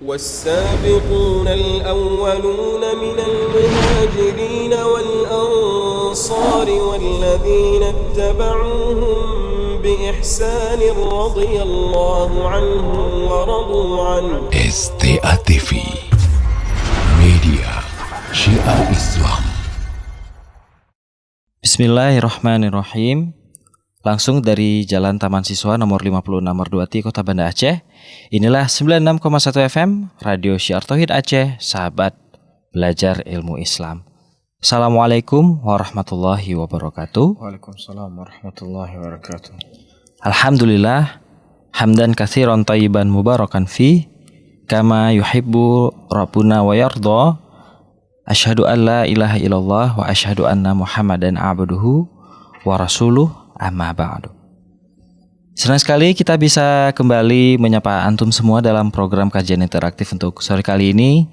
والسابقون الأولون من المهاجرين والأنصار والذين اتبعوهم بإحسان رضي الله عنهم ورضوا عنه. STA TV Media Syiar Islam. Bismillahirrahmanirrahim. Langsung dari Jalan Taman Siswa nomor 56 Merdwati, Kota Banda Aceh. Inilah 96,1 FM Radio Syiar Tauhid Aceh, sahabat belajar ilmu Islam. Assalamualaikum warahmatullahi wabarakatuh. Waalaikumsalam warahmatullahi wabarakatuh. Alhamdulillah, hamdan katsiran thayyiban mubarakan fi kama yuhibbu rabbuna wa yardha. Asyhadu an la ilaha illallah wa asyhadu anna Muhammadan abduhu wa rasuluh, amma ba'du. Senang sekali kita bisa kembali menyapa antum semua dalam program kajian interaktif untuk sore kali ini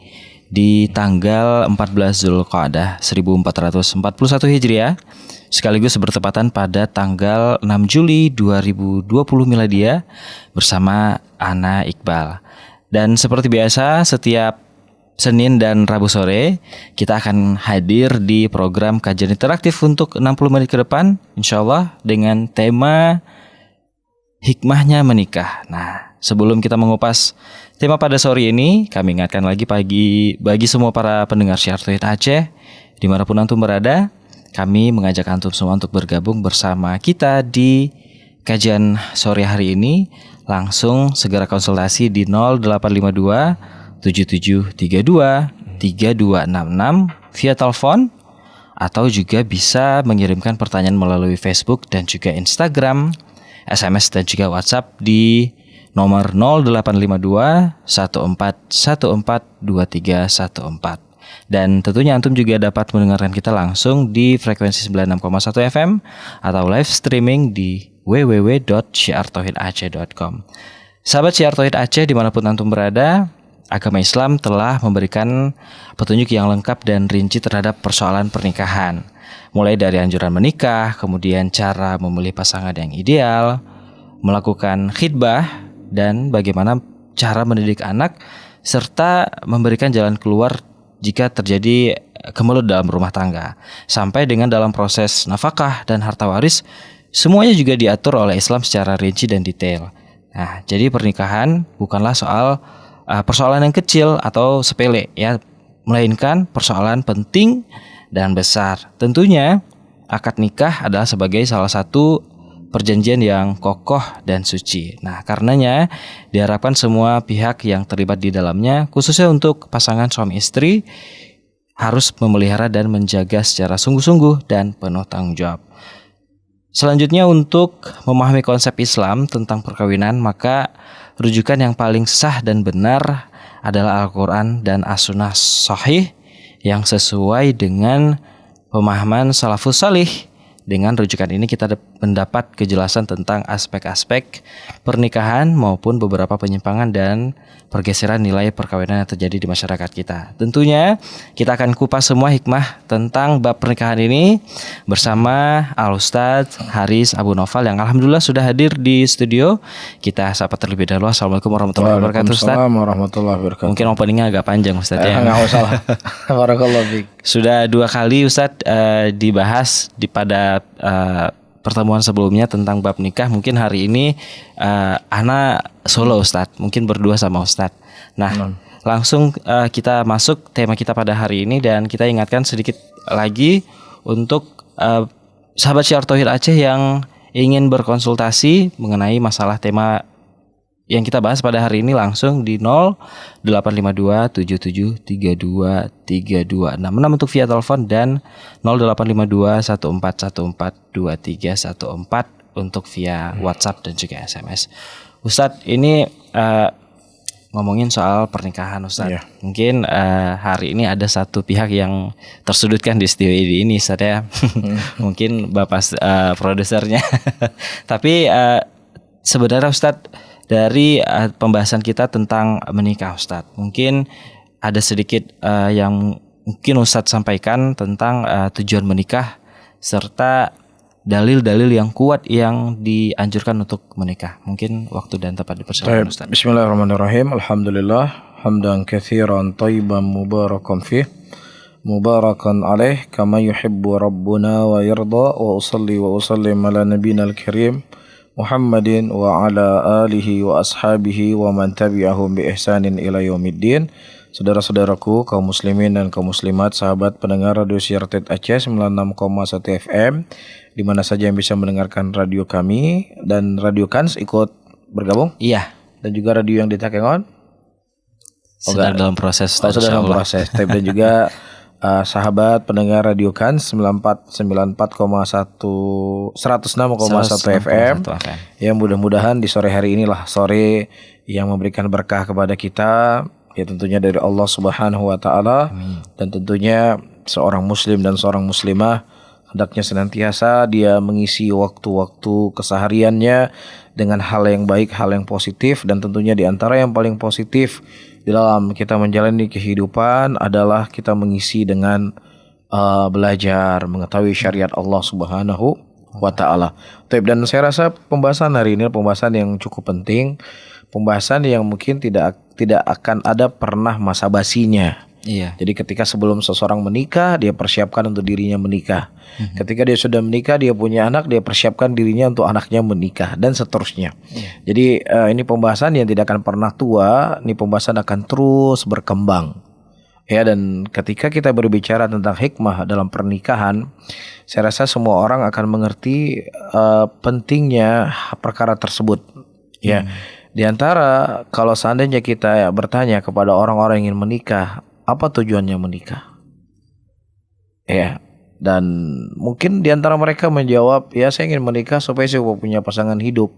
di tanggal 14 Zulqa'dah 1441 Hijriah, sekaligus bertepatan pada tanggal 6 Juli 2020 Miladiah bersama Ana Iqbal. Dan seperti biasa, setiap Senin dan Rabu sore kita akan hadir di program kajian interaktif untuk 60 menit ke depan, insyaallah dengan tema hikmahnya menikah. Nah, sebelum kita mengupas tema pada sore ini, kami ingatkan lagi bagi semua para pendengar Syiar Tauhid Aceh dimanapun antum berada, kami mengajak antum semua untuk bergabung bersama kita di kajian sore hari ini. Langsung segera konsultasi di 0852 7732 3266 via telepon, atau juga bisa mengirimkan pertanyaan melalui Facebook dan juga Instagram, SMS dan juga WhatsApp di nomor 0852 1414 2314. Dan tentunya antum juga dapat mendengarkan kita langsung di frekuensi 96,1 FM atau live streaming di www.syiartauhidaceh.com. Sahabat Syiar Tauhid Aceh dimanapun antum berada, agama Islam telah memberikan petunjuk yang lengkap dan rinci terhadap persoalan pernikahan. Mulai dari anjuran menikah, kemudian cara memilih pasangan yang ideal, melakukan khitbah, dan bagaimana cara mendidik anak, serta memberikan jalan keluar jika terjadi kemelut dalam rumah tangga. Sampai dengan dalam proses nafkah dan harta waris, semuanya juga diatur oleh Islam secara rinci dan detail. Nah, jadi pernikahan bukanlah soal persoalan yang kecil atau sepele ya, melainkan persoalan penting dan besar. Tentunya akad nikah adalah sebagai salah satu perjanjian yang kokoh dan suci. Nah, karenanya diharapkan semua pihak yang terlibat di dalamnya, khususnya untuk pasangan suami istri, harus memelihara dan menjaga secara sungguh-sungguh dan penuh tanggung jawab. Selanjutnya, untuk memahami konsep Islam tentang perkawinan, maka rujukan yang paling sah dan benar adalah Al-Quran dan As-Sunnah Sahih yang sesuai dengan pemahaman salafus salih. Dengan rujukan ini kita mendapat kejelasan tentang aspek-aspek pernikahan maupun beberapa penyimpangan dan pergeseran nilai perkawinan yang terjadi di masyarakat kita. Tentunya kita akan kupas semua hikmah tentang bab pernikahan ini bersama Al-Ustadz Haris Abu Naufal yang alhamdulillah sudah hadir di studio. Kita sapa terlebih dahulu. Assalamualaikum warahmatullahi wabarakatuh, Ustadz. Waalaikumsalam warahmatullahi wabarakatuh. Mungkin openingnya agak panjang, Ustadz ya. Enggak usah lah. Barakallahu fiik. Sudah 2 kali Ustadz dibahas pada pertemuan sebelumnya tentang bab nikah. Mungkin hari ini Ana solo Ustadz, mungkin berdua sama Ustadz. Nah, langsung kita masuk tema kita pada hari ini, dan kita ingatkan sedikit lagi untuk sahabat Syiar Tauhid Aceh yang ingin berkonsultasi mengenai masalah tema yang kita bahas pada hari ini, langsung di 0852 7732 3266 untuk via telepon, dan 0852 1414 2314 untuk via WhatsApp dan juga SMS. Ustadz, ini ngomongin soal pernikahan, Ustadz. Yeah. Mungkin hari ini ada satu pihak yang tersudutkan di studio ini, Ustadz ya. Mungkin Bapak produsernya. Tapi sebenarnya Ustadz, dari pembahasan kita tentang menikah, Ustadz, mungkin ada sedikit yang mungkin Ustadz sampaikan tentang tujuan menikah serta dalil-dalil yang kuat yang dianjurkan untuk menikah. Mungkin waktu dan tempat dipersilakan, Ustaz. Bismillahirrahmanirrahim. Alhamdulillah. حمدا كثيرا طيبا مباركا فيه مباركا عليه كما يحب ربنا ويرضى وأصلي وأسلم على نبينا الكريم محمد وعلى آله وأصحابه ومن تبعهم بإحسان إلى يوم الدين. Saudara-saudaraku, kaum muslimin dan kaum muslimat, sahabat pendengar Radio Siar Tauhid Aceh 96,1 FM, di mana saja yang bisa mendengarkan radio kami, dan Radio Kans ikut bergabung? Iya. Dan juga radio yang di Takengon? Sedang dalam proses. Sedang dalam proses. Dan juga sahabat pendengar Radio Kans 106,1 FM. Ya, mudah-mudahan di sore hari inilah sore yang memberikan berkah kepada kita. Ya, tentunya dari Allah Subhanahu wa taala. Dan tentunya seorang muslim dan seorang muslimah hendaknya senantiasa dia mengisi waktu-waktu kesehariannya dengan hal yang baik, hal yang positif, dan tentunya di antara yang paling positif di dalam kita menjalani kehidupan adalah kita mengisi dengan belajar, mengetahui syariat Allah Subhanahu wa taala. Dan saya rasa pembahasan hari ini pembahasan yang cukup penting, pembahasan yang mungkin tidak akan ada pernah masa basinya. Iya. Jadi ketika sebelum seseorang menikah, dia persiapkan untuk dirinya menikah. Ketika dia sudah menikah, dia punya anak, dia persiapkan dirinya untuk anaknya menikah, dan seterusnya. Jadi ini pembahasan yang tidak akan pernah tua. Ini pembahasan akan terus berkembang. Ya, dan ketika kita berbicara tentang hikmah dalam pernikahan, saya rasa semua orang akan mengerti pentingnya perkara tersebut. Ya. Di antara kalau seandainya kita bertanya kepada orang-orang yang ingin menikah, apa tujuannya menikah? Ya, dan mungkin di antara mereka menjawab, ya saya ingin menikah supaya saya punya pasangan hidup.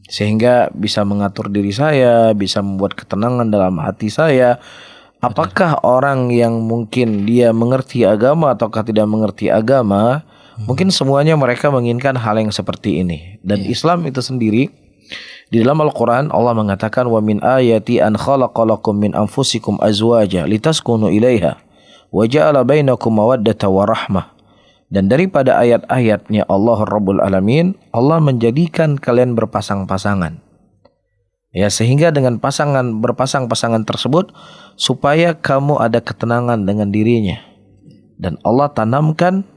Sehingga bisa mengatur diri saya, bisa membuat ketenangan dalam hati saya. Apakah orang yang mungkin dia mengerti agama ataukah tidak mengerti agama, mungkin semuanya mereka menginginkan hal yang seperti ini. Dan Islam itu sendiri, di dalam Al-Quran Allah mengatakan, wa min ayati an khalaqalakum min anfusikum azwaja litaskunu ilaiha wa ja'ala bainakum mawaddata wa rahmah. Dan daripada ayat-ayatnya Allah Rabbul Alamin, Allah menjadikan kalian berpasang-pasangan. Ya, sehingga dengan berpasang-pasangan tersebut supaya kamu ada ketenangan dengan dirinya. Dan Allah tanamkan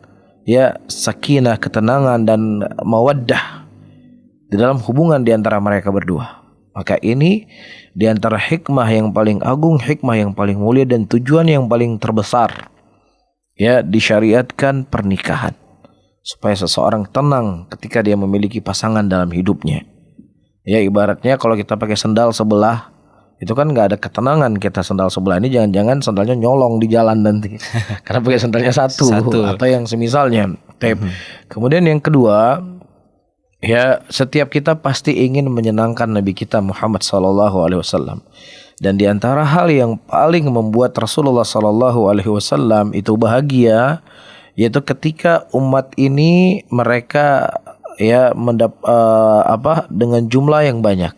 ya sakinah, ketenangan dan mawaddah di dalam hubungan di antara mereka berdua. Maka ini di antara hikmah yang paling agung, hikmah yang paling mulia, dan tujuan yang paling terbesar. Ya, disyariatkan pernikahan supaya seseorang tenang ketika dia memiliki pasangan dalam hidupnya. Ya, ibaratnya kalau kita pakai sendal sebelah, itu kan nggak ada ketenangan kita sendal sebelah ini, jangan-jangan sendalnya nyolong di jalan nanti. Karena pakai sendalnya satu atau yang semisalnya. Kemudian yang kedua, ya, setiap kita pasti ingin menyenangkan Nabi kita Muhammad SAW. Dan di antara hal yang paling membuat Rasulullah SAW itu bahagia, yaitu ketika umat ini mereka ya dengan jumlah yang banyak.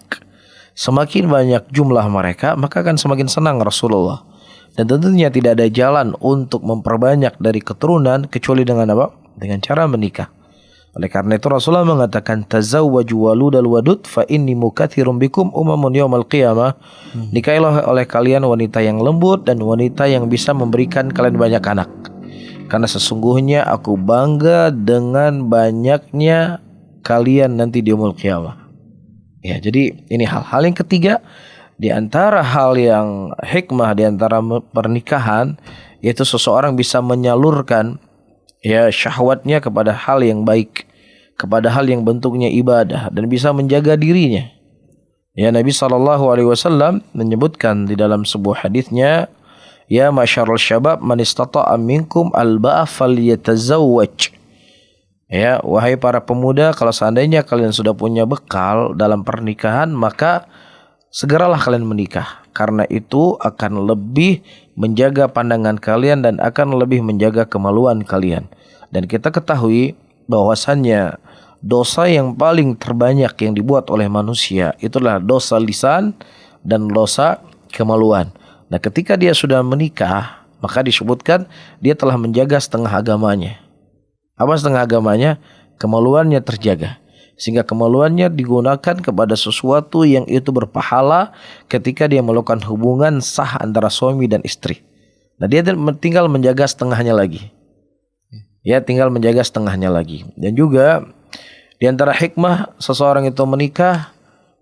Semakin banyak jumlah mereka, maka akan semakin senang Rasulullah. Dan tentunya tidak ada jalan untuk memperbanyak dari keturunan kecuali dengan apa? Dengan cara menikah. Oleh karena itu Rasulullah mengatakan, tazawwaju waludal wadud fa inni mukatsirum bikum umamun yaumal qiyamah. Nikahilah oleh kalian wanita yang lembut dan wanita yang bisa memberikan kalian banyak anak. Karena sesungguhnya aku bangga dengan banyaknya kalian nanti di yaumul qiyamah. Ya, jadi ini hal-hal yang ketiga di antara hal yang hikmah di antara pernikahan, yaitu seseorang bisa menyalurkan ya syahwatnya kepada hal yang baik, kepada hal yang bentuknya ibadah, dan bisa menjaga dirinya. Ya, Nabi SAW menyebutkan di dalam sebuah hadisnya, ya masyarul syabab man istata'a minkum al-ba'a falyatazawwaj. Ya, wahai para pemuda, kalau seandainya kalian sudah punya bekal dalam pernikahan, maka segeralah kalian menikah. Karena itu akan lebih menjaga pandangan kalian dan akan lebih menjaga kemaluan kalian. Dan kita ketahui bahwasannya dosa yang paling terbanyak yang dibuat oleh manusia itulah dosa lisan dan dosa kemaluan. Nah, ketika dia sudah menikah, maka disebutkan dia telah menjaga setengah agamanya. Apa setengah agamanya? Kemaluannya terjaga. Sehingga kemaluannya digunakan kepada sesuatu yang itu berpahala ketika dia melakukan hubungan sah antara suami dan istri. Nah, dia tinggal menjaga setengahnya lagi. Ya, tinggal menjaga setengahnya lagi. Dan juga di antara hikmah seseorang itu menikah,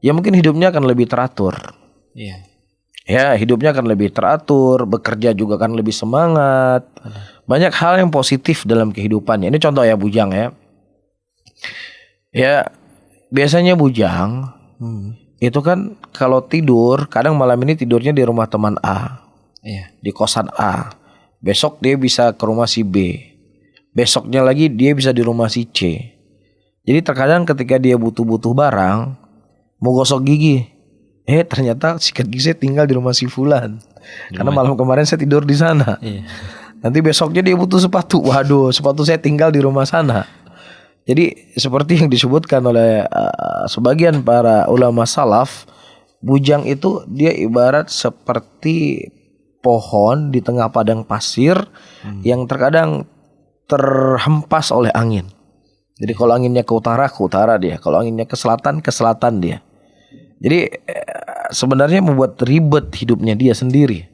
ya mungkin hidupnya akan lebih teratur. Iya. Ya, hidupnya akan lebih teratur, bekerja juga akan lebih semangat. Banyak hal yang positif dalam kehidupannya. Ini contoh ya bujang ya. Ya, biasanya bujang itu kan kalau tidur, kadang malam ini tidurnya di rumah teman A. Iya. Di kosan A. Besok dia bisa ke rumah si B. Besoknya lagi dia bisa di rumah si C. Jadi terkadang ketika dia butuh-butuh barang, mau gosok gigi, ternyata sikat gigi saya tinggal di rumah si Fulan. Karena malam kemarin saya tidur di sana. Iya. Nanti besoknya dia butuh sepatu. Waduh, sepatu saya tinggal di rumah sana. Jadi seperti yang disebutkan oleh sebagian para ulama salaf, bujang itu dia ibarat seperti pohon di tengah padang pasir yang terkadang terhempas oleh angin. Jadi kalau anginnya ke utara dia. Kalau anginnya ke selatan dia. Jadi sebenarnya membuat ribet hidupnya dia sendiri.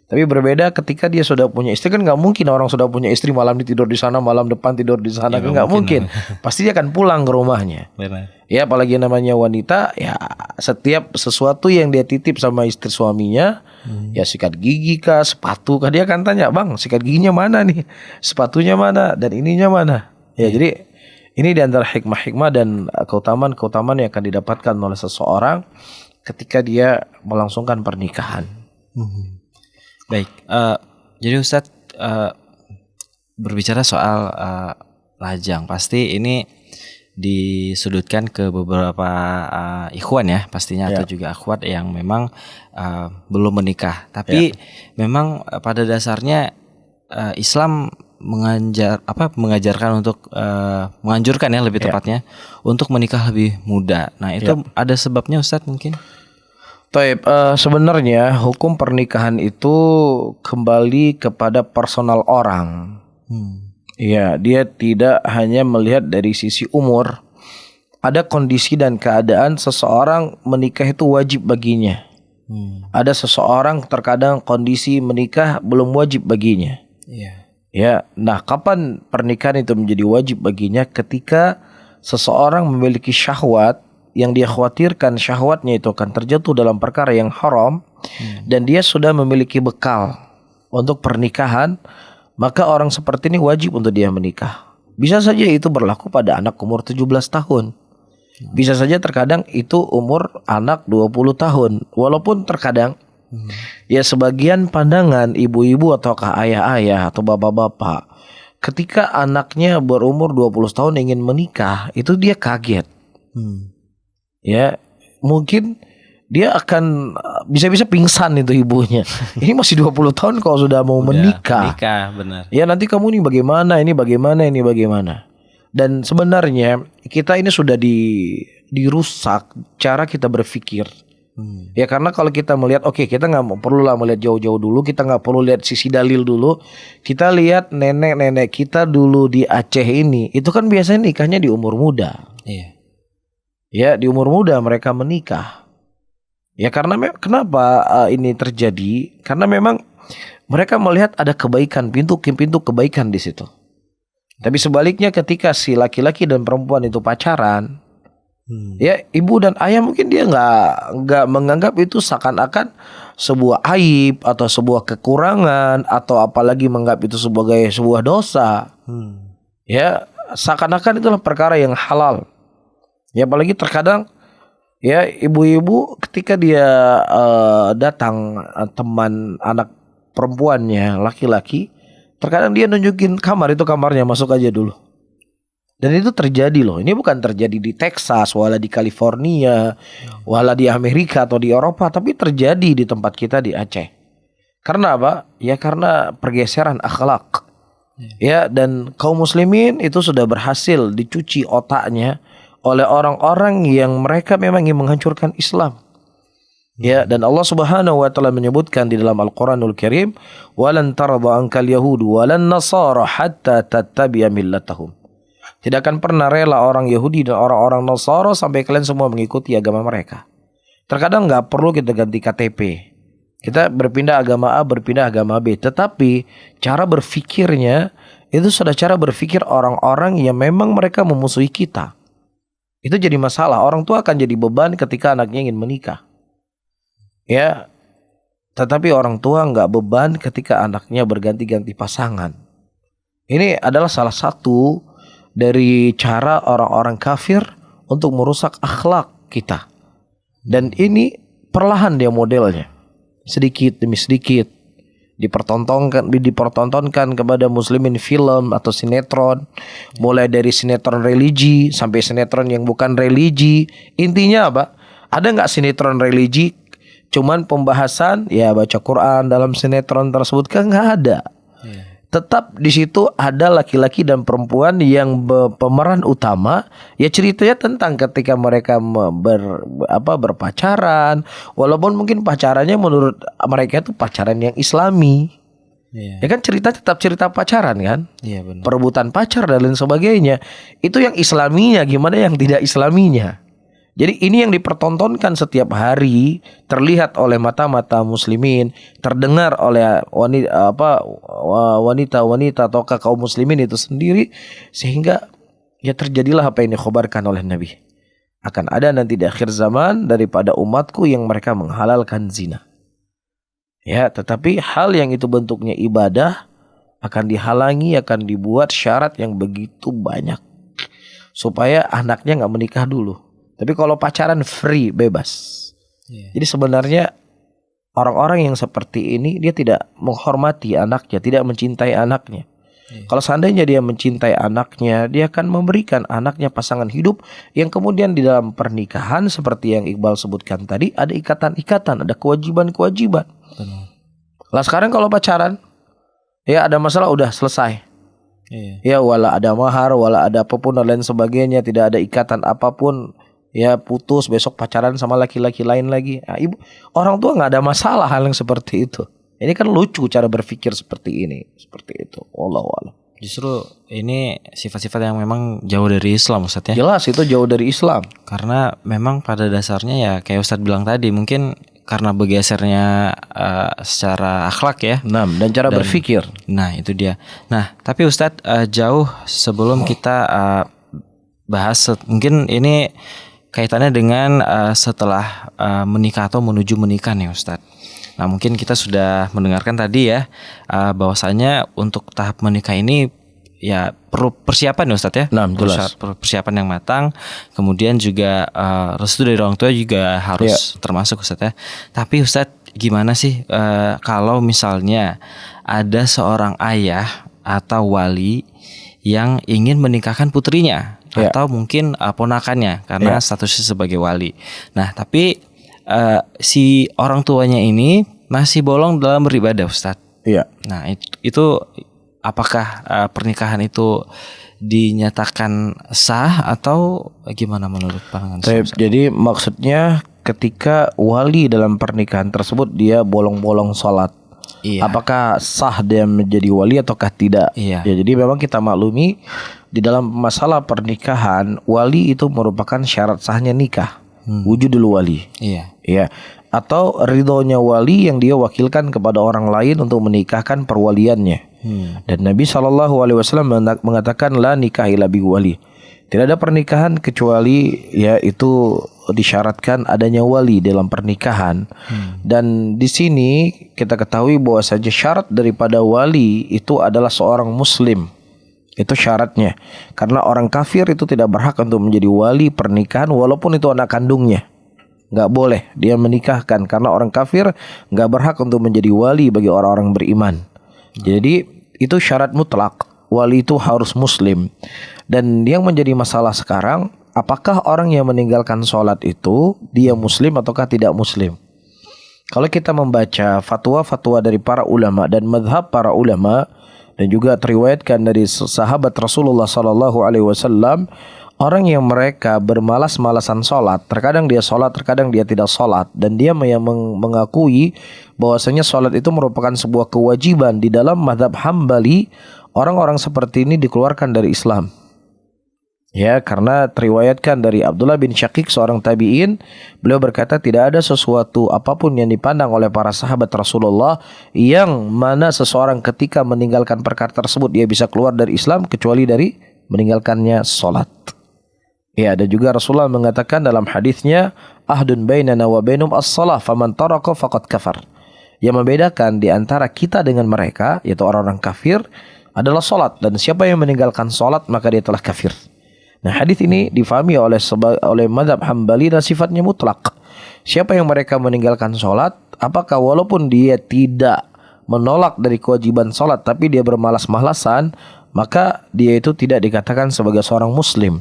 Tapi berbeda ketika dia sudah punya istri, kan nggak mungkin orang sudah punya istri malam ini tidur di sana, malam depan tidur di sana, kan nggak mungkin. Pasti dia akan pulang ke rumahnya. Benar. Ya apalagi namanya wanita, ya setiap sesuatu yang dia titip sama istri suaminya, ya sikat gigi kah, sepatu kah, dia akan tanya, bang sikat giginya mana nih, sepatunya mana, dan ininya mana. Ya jadi ini diantara hikmah-hikmah dan keutamaan-keutamaan yang akan didapatkan oleh seseorang ketika dia melangsungkan pernikahan. Baik, jadi Ustadz berbicara soal lajang, pasti ini disudutkan ke beberapa ikhwan ya pastinya, atau juga akhwat yang memang belum menikah. Tapi memang pada dasarnya Islam mengajarkan untuk menganjurkan ya lebih tepatnya untuk menikah lebih muda. Nah itu ada sebabnya Ustadz mungkin? Taib, sebenarnya hukum pernikahan itu kembali kepada personal orang. Ya, dia tidak hanya melihat dari sisi umur. Ada kondisi dan keadaan seseorang menikah itu wajib baginya. Ada seseorang terkadang kondisi menikah belum wajib baginya. Ya, nah kapan pernikahan itu menjadi wajib baginya? Ketika seseorang memiliki syahwat yang dia khawatirkan syahwatnya itu akan terjatuh dalam perkara yang haram, dan dia sudah memiliki bekal untuk pernikahan, maka orang seperti ini wajib untuk dia menikah. Bisa saja itu berlaku pada anak umur 17 tahun. Bisa saja terkadang itu umur anak 20 tahun. Walaupun terkadang ya sebagian pandangan ibu-ibu ataukah ayah-ayah atau bapak-bapak, ketika anaknya berumur 20 tahun ingin menikah, itu dia kaget. Ya, mungkin dia akan bisa-bisa pingsan itu ibunya. Ini masih 20 tahun kok sudah mau menikah. Menikah, benar. Ya nanti kamu ini bagaimana, ini bagaimana. Dan sebenarnya kita ini sudah dirusak cara kita berpikir. Ya karena kalau kita melihat, oke, kita nggak perlu lah melihat jauh-jauh dulu, kita nggak perlu lihat sisi dalil dulu. Kita lihat nenek-nenek kita dulu di Aceh ini, itu kan biasanya nikahnya di umur muda. Iya. Ya di umur muda mereka menikah. Ya karena kenapa ini terjadi? Karena memang mereka melihat ada kebaikan, pintu kebaikan di situ. Tapi sebaliknya ketika si laki-laki dan perempuan itu pacaran, ya ibu dan ayah mungkin dia nggak menganggap itu seakan-akan sebuah aib atau sebuah kekurangan, atau apalagi menganggap itu sebagai sebuah dosa. Ya seakan-akan itulah perkara yang halal. Ya apalagi terkadang ya ibu-ibu ketika dia datang teman anak perempuannya laki-laki, terkadang dia nunjukin kamar, itu kamarnya, masuk aja dulu. Dan itu terjadi loh. Ini bukan terjadi di Texas, wala di California, wala di Amerika atau di Eropa, tapi terjadi di tempat kita di Aceh. Karena apa? Ya karena pergeseran akhlak. Ya, dan kaum muslimin itu sudah berhasil dicuci otaknya oleh orang-orang yang mereka memang ingin menghancurkan Islam. Ya, dan Allah Subhanahu wa taala menyebutkan di dalam Al-Qur'anul Karim, "Walan tarda ankal yahudu walan nasara hatta tattabi'a millatahum." Tidak akan pernah rela orang Yahudi dan orang-orang Nasara sampai kalian semua mengikuti agama mereka. Terkadang nggak perlu kita ganti KTP. Kita berpindah agama A, berpindah agama B. Tetapi cara berfikirnya itu sudah cara berfikir orang-orang yang memang mereka memusuhi kita. Itu jadi masalah. Orang tua akan jadi beban ketika anaknya ingin menikah. Ya, tetapi orang tua nggak beban ketika anaknya berganti-ganti pasangan. Ini adalah salah satu dari cara orang-orang kafir untuk merusak akhlak kita. Dan ini perlahan dia modelnya, sedikit demi sedikit dipertontonkan kepada muslimin film atau sinetron, mulai dari sinetron religi sampai sinetron yang bukan religi. Intinya apa? Ada nggak sinetron religi cuman pembahasan ya baca Quran dalam sinetron tersebut? Kan nggak ada. Tetap di situ ada laki-laki dan perempuan yang pemeran utama. Ya ceritanya tentang ketika mereka berpacaran, walaupun mungkin pacarannya menurut mereka itu pacaran yang Islami. Ya kan cerita tetap cerita pacaran kan? Iya benar. Perebutan pacar dan lain sebagainya. Itu yang Islaminya, gimana yang tidak Islaminya? Jadi ini yang dipertontonkan setiap hari, terlihat oleh mata-mata muslimin, terdengar oleh wanita-wanita atau kaum muslimin itu sendiri, sehingga ya terjadilah apa yang dikhabarkan oleh Nabi. Akan ada nanti di akhir zaman daripada umatku yang mereka menghalalkan zina. Ya, tetapi hal yang itu bentuknya ibadah akan dihalangi, akan dibuat syarat yang begitu banyak supaya anaknya nggak menikah dulu. Tapi kalau pacaran free, bebas. Jadi sebenarnya orang-orang yang seperti ini dia tidak menghormati anaknya, tidak mencintai anaknya. Kalau seandainya dia mencintai anaknya, dia akan memberikan anaknya pasangan hidup yang kemudian di dalam pernikahan seperti yang Iqbal sebutkan tadi, ada ikatan-ikatan, ada kewajiban-kewajiban. Lah sekarang kalau pacaran, ya ada masalah udah selesai. Ya wala ada mahar, wala ada apapun dan lain sebagainya, tidak ada ikatan apapun. Ya putus, besok pacaran sama laki-laki lain lagi. Nah, orang tua nggak ada masalah hal yang seperti itu. Ini kan lucu cara berpikir seperti ini, seperti itu. Wallahu a'lam. Justru ini sifat-sifat yang memang jauh dari Islam, Ustaz ya. Jelas itu jauh dari Islam. Karena memang pada dasarnya ya kayak Ustaz bilang tadi, mungkin karena bergesernya secara akhlak ya. Nah, dan cara berpikir. Nah itu dia. Nah tapi Ustaz jauh sebelum kita bahas, mungkin ini kaitannya dengan setelah menikah atau menuju menikah nih Ustadz. Nah mungkin kita sudah mendengarkan tadi ya bahwasanya untuk tahap menikah ini ya perlu persiapan ya Ustadz ya. Nah, jelas. Persiapan yang matang. Kemudian juga restu dari orang tua juga harus termasuk Ustadz ya. Tapi Ustadz gimana sih kalau misalnya ada seorang ayah atau wali yang ingin menikahkan putrinya atau mungkin ponakannya karena statusnya sebagai wali. Nah, tapi si orang tuanya ini masih bolong dalam beribadah, Ustadz. Iya. Nah, itu apakah pernikahan itu dinyatakan sah atau gimana menurut pandangan Ustadz? Jadi maksudnya ketika wali dalam pernikahan tersebut dia bolong-bolong sholat. Iya. Apakah sah dia menjadi wali ataukah tidak? Iya. Ya, jadi memang kita maklumi di dalam masalah pernikahan wali itu merupakan syarat sahnya nikah. Wujudul wali. Iya. Ya. Atau ridhonya wali yang dia wakilkan kepada orang lain untuk menikahkan perwaliannya. Dan Nabi SAW mengatakan la nikah illa bi wali. Tidak ada pernikahan kecuali ya itu disyaratkan adanya wali dalam pernikahan. Dan di sini kita ketahui bahwa saja syarat daripada wali itu adalah seorang muslim. Itu syaratnya. Karena orang kafir itu tidak berhak untuk menjadi wali pernikahan walaupun itu anak kandungnya. Nggak boleh dia menikahkan karena orang kafir nggak berhak untuk menjadi wali bagi orang-orang beriman. Jadi itu syarat mutlak. Wali itu harus muslim. Dan yang menjadi masalah sekarang, apakah orang yang meninggalkan sholat itu dia muslim ataukah tidak muslim? Kalau kita membaca fatwa-fatwa dari para ulama dan madhab para ulama dan juga teriwayatkan dari sahabat Rasulullah SAW, orang yang mereka bermalas-malasan sholat, terkadang dia sholat, terkadang dia tidak sholat, dan dia mengakui bahwasanya sholat itu merupakan sebuah kewajiban di dalam madhab Hambali, orang-orang seperti ini dikeluarkan dari Islam. Ya, karena teriwayatkan dari Abdullah bin Syaqiq seorang tabi'in, beliau berkata tidak ada sesuatu apapun yang dipandang oleh para sahabat Rasulullah yang mana seseorang ketika meninggalkan perkara tersebut dia bisa keluar dari Islam kecuali dari meninggalkannya salat. Ya, dan juga Rasulullah mengatakan dalam hadisnya, ahdun bainana wa bainum as-shalah faman taraka faqad kafar. Yang membedakan di antara kita dengan mereka, yaitu orang-orang kafir, adalah salat, dan siapa yang meninggalkan salat maka dia telah kafir. Nah, hadis ini difahami oleh mazhab Hambali dan sifatnya mutlak. Siapa yang mereka meninggalkan sholat, apakah walaupun dia tidak menolak dari kewajiban sholat, tapi dia bermalas-malasan, maka dia itu tidak dikatakan sebagai seorang muslim.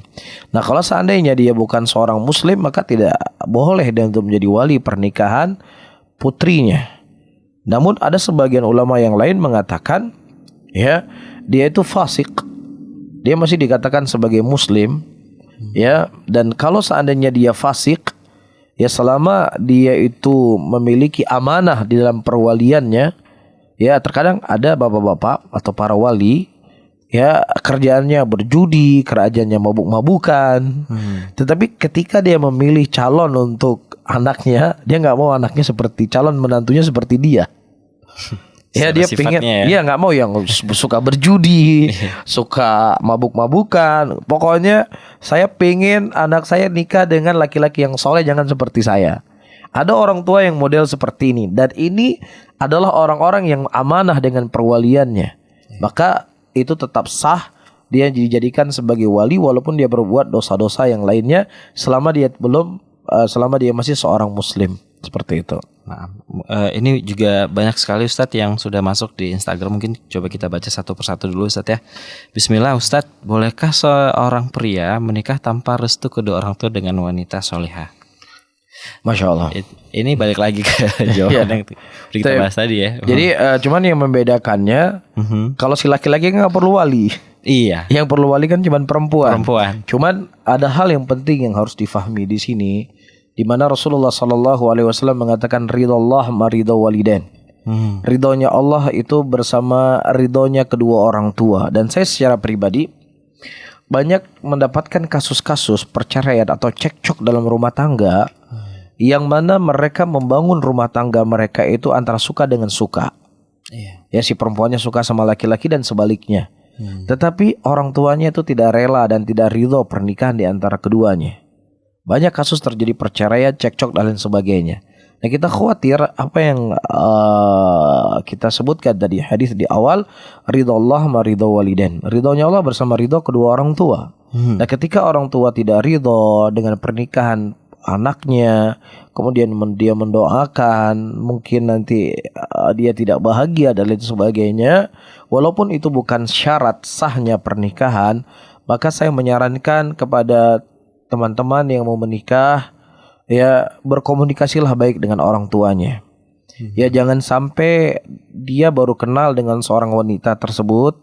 Nah, kalau seandainya dia bukan seorang muslim, maka tidak boleh dia untuk menjadi wali pernikahan putrinya. Namun ada sebagian ulama yang lain mengatakan, ya, dia itu fasik. Dia masih dikatakan sebagai muslim, ya, dan kalau seandainya dia fasik, ya selama dia itu memiliki amanah di dalam perwaliannya, ya terkadang ada bapak-bapak atau para wali, ya kerjaannya berjudi, kerajaannya mabuk-mabukan, tetapi ketika dia memilih calon untuk anaknya, dia nggak mau anaknya seperti calon menantunya seperti dia. Ya, dia pengen, dia nggak mau yang suka berjudi, suka mabuk-mabukan. Pokoknya saya pengen anak saya nikah dengan laki-laki yang soleh, jangan seperti saya. Ada orang tua yang model seperti ini, dan ini adalah orang-orang yang amanah dengan perwaliannya. Maka itu tetap sah dia dijadikan sebagai wali walaupun dia berbuat dosa-dosa yang lainnya selama dia masih seorang muslim. Seperti itu. Nah, ini juga banyak sekali Ustadz yang sudah masuk di Instagram. Mungkin coba kita baca satu persatu dulu Ustadz ya. Bismillah Ustadz, bolehkah seorang pria menikah tanpa restu kedua orang tua dengan wanita solehah? Masya Allah. Ini balik lagi ke jawaban yang kita bahas tadi ya. Jadi cuman yang membedakannya, kalau si laki-laki nggak perlu wali. Iya. Yang perlu wali kan cuman perempuan. Cuman ada hal yang penting yang harus difahami di sini, di mana Rasulullah SAW mengatakan ridallah ma ridha walidain. Ridhonya Allah itu bersama ridhonya kedua orang tua. Dan saya secara pribadi banyak mendapatkan kasus-kasus perceraian atau cekcok dalam rumah tangga, yang mana mereka membangun rumah tangga mereka itu antara suka dengan suka. Ya, si perempuannya suka sama laki-laki dan sebaliknya. Tetapi orang tuanya itu tidak rela dan tidak ridho pernikahan di antara keduanya. Banyak kasus terjadi perceraian, cekcok dan lain sebagainya. Nah, kita khawatir apa yang kita sebutkan tadi hadis di awal, ridallah ma ridha walidain. Ridhonya Allah bersama ridho kedua orang tua. Nah, ketika orang tua tidak ridho dengan pernikahan anaknya, kemudian dia mendoakan, mungkin nanti dia tidak bahagia dan lain sebagainya, walaupun itu bukan syarat sahnya pernikahan, maka saya menyarankan kepada teman-teman yang mau menikah, ya berkomunikasilah baik dengan orang tuanya. Ya, jangan sampai dia baru kenal dengan seorang wanita tersebut,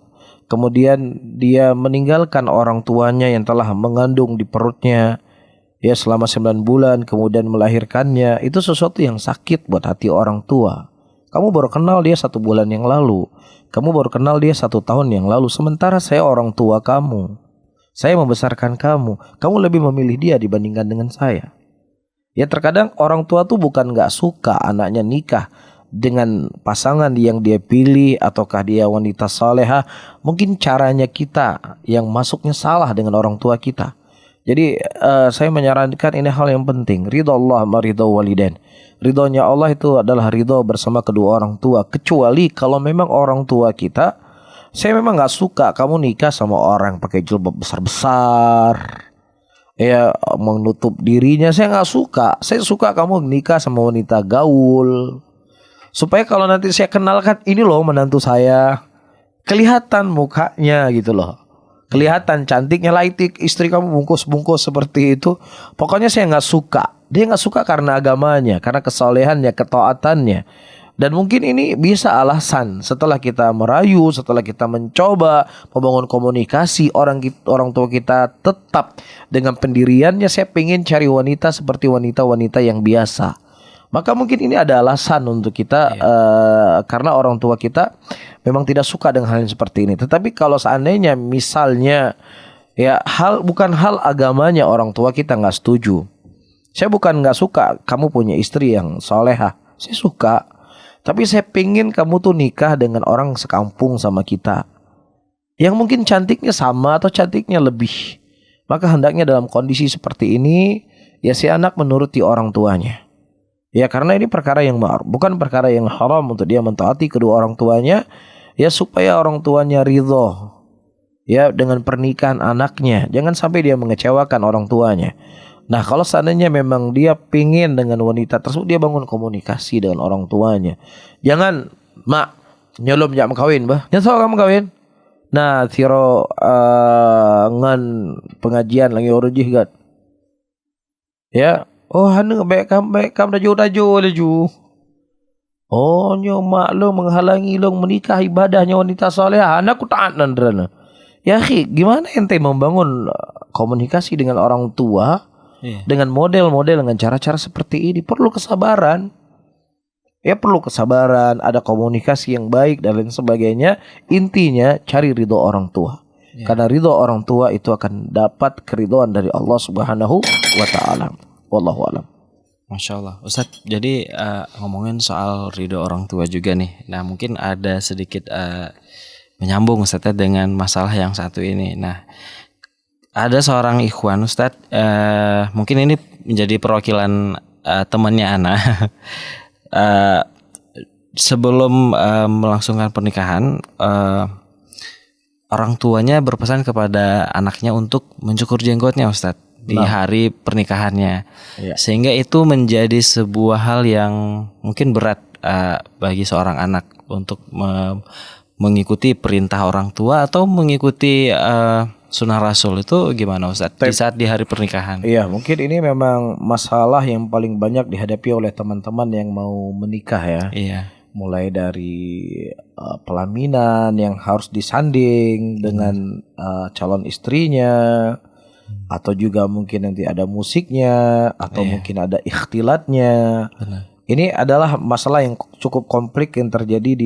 kemudian dia meninggalkan orang tuanya yang telah mengandung di perutnya ya selama 9 bulan, kemudian melahirkannya. Itu sesuatu yang sakit buat hati orang tua. Kamu baru kenal dia 1 bulan yang lalu, kamu baru kenal dia 1 tahun yang lalu, sementara saya orang tua kamu, saya membesarkan kamu, kamu lebih memilih dia dibandingkan dengan saya. Ya, terkadang orang tua tuh bukan gak suka anaknya nikah dengan pasangan yang dia pilih, ataukah dia wanita salehah. Mungkin caranya kita yang masuknya salah dengan orang tua kita. Jadi saya menyarankan ini hal yang penting. Ridho Allah ma ridho walidain. Ridhonya Allah itu adalah ridho bersama kedua orang tua. Kecuali kalau memang orang tua kita, saya memang gak suka kamu nikah sama orang pakai jilbab besar-besar, ya menutup dirinya, saya gak suka. Saya suka kamu nikah sama wanita gaul, supaya kalau nanti saya kenalkan, ini loh menantu saya, kelihatan mukanya gitu loh, kelihatan cantiknya lah. Istri kamu bungkus-bungkus seperti itu. Pokoknya saya gak suka. Dia gak suka karena agamanya, karena kesolehannya, ketaatannya. Dan mungkin ini bisa alasan setelah kita merayu, setelah kita mencoba membangun komunikasi, orang tua kita tetap dengan pendiriannya, saya pengen cari wanita seperti wanita-wanita yang biasa. Maka mungkin ini ada alasan untuk kita, karena orang tua kita memang tidak suka dengan hal yang seperti ini. Tetapi kalau seandainya misalnya Ya bukan hal agamanya orang tua kita nggak setuju. Saya bukan nggak suka kamu punya istri yang solehah. Saya suka. Tapi saya pingin kamu tuh nikah dengan orang sekampung sama kita, yang mungkin cantiknya sama atau cantiknya lebih. Maka hendaknya dalam kondisi seperti ini, ya si anak menuruti orang tuanya. Ya karena ini perkara yang bukan perkara yang haram untuk dia mentaati kedua orang tuanya. Ya supaya orang tuanya ridho ya dengan pernikahan anaknya. Jangan sampai dia mengecewakan orang tuanya. Nah kalau seandainya memang dia pingin dengan wanita tersebut, dia bangun komunikasi dengan orang tuanya. Jangan, mak, nyelum jak kawin bah. Nyesel kamu kawin. Nah tiro ngan pengajian lagi orujih gat. Ya, oh hanu baik kam daju. Oh nyo mak lo menghalangi lo menikah ibadahnya wanita soleh. Anakku taat nandrana. Ya gimana ente membangun komunikasi dengan orang tua? Dengan model-model, dengan cara-cara seperti ini perlu kesabaran. Ya perlu kesabaran, ada komunikasi yang baik dan lain sebagainya. Intinya cari ridho orang tua. Karena ridho orang tua itu akan dapat keridhaan dari Allah Subhanahu wa taala. Wallahu a'lam. Masya Allah, Ustadz. Jadi ngomongin soal ridho orang tua juga nih. Nah mungkin ada sedikit menyambung Ustadz dengan masalah yang satu ini. Nah ada seorang ikhwan Ustadz, mungkin ini menjadi perwakilan temannya Ana. Sebelum melangsungkan pernikahan, orang tuanya berpesan kepada anaknya untuk mencukur jenggotnya Ustadz di hari pernikahannya. Sehingga itu menjadi sebuah hal yang mungkin berat bagi seorang anak untuk mengikuti perintah orang tua atau mengikuti sunnah Rasul. Itu gimana Ustaz di saat di hari pernikahan? Iya, mungkin ini memang masalah yang paling banyak dihadapi oleh teman-teman yang mau menikah ya. Iya. Mulai dari pelaminan yang harus disanding dengan calon istrinya, atau juga mungkin nanti ada musiknya, atau mungkin ada ikhtilatnya. Ini adalah masalah yang cukup kompleks yang terjadi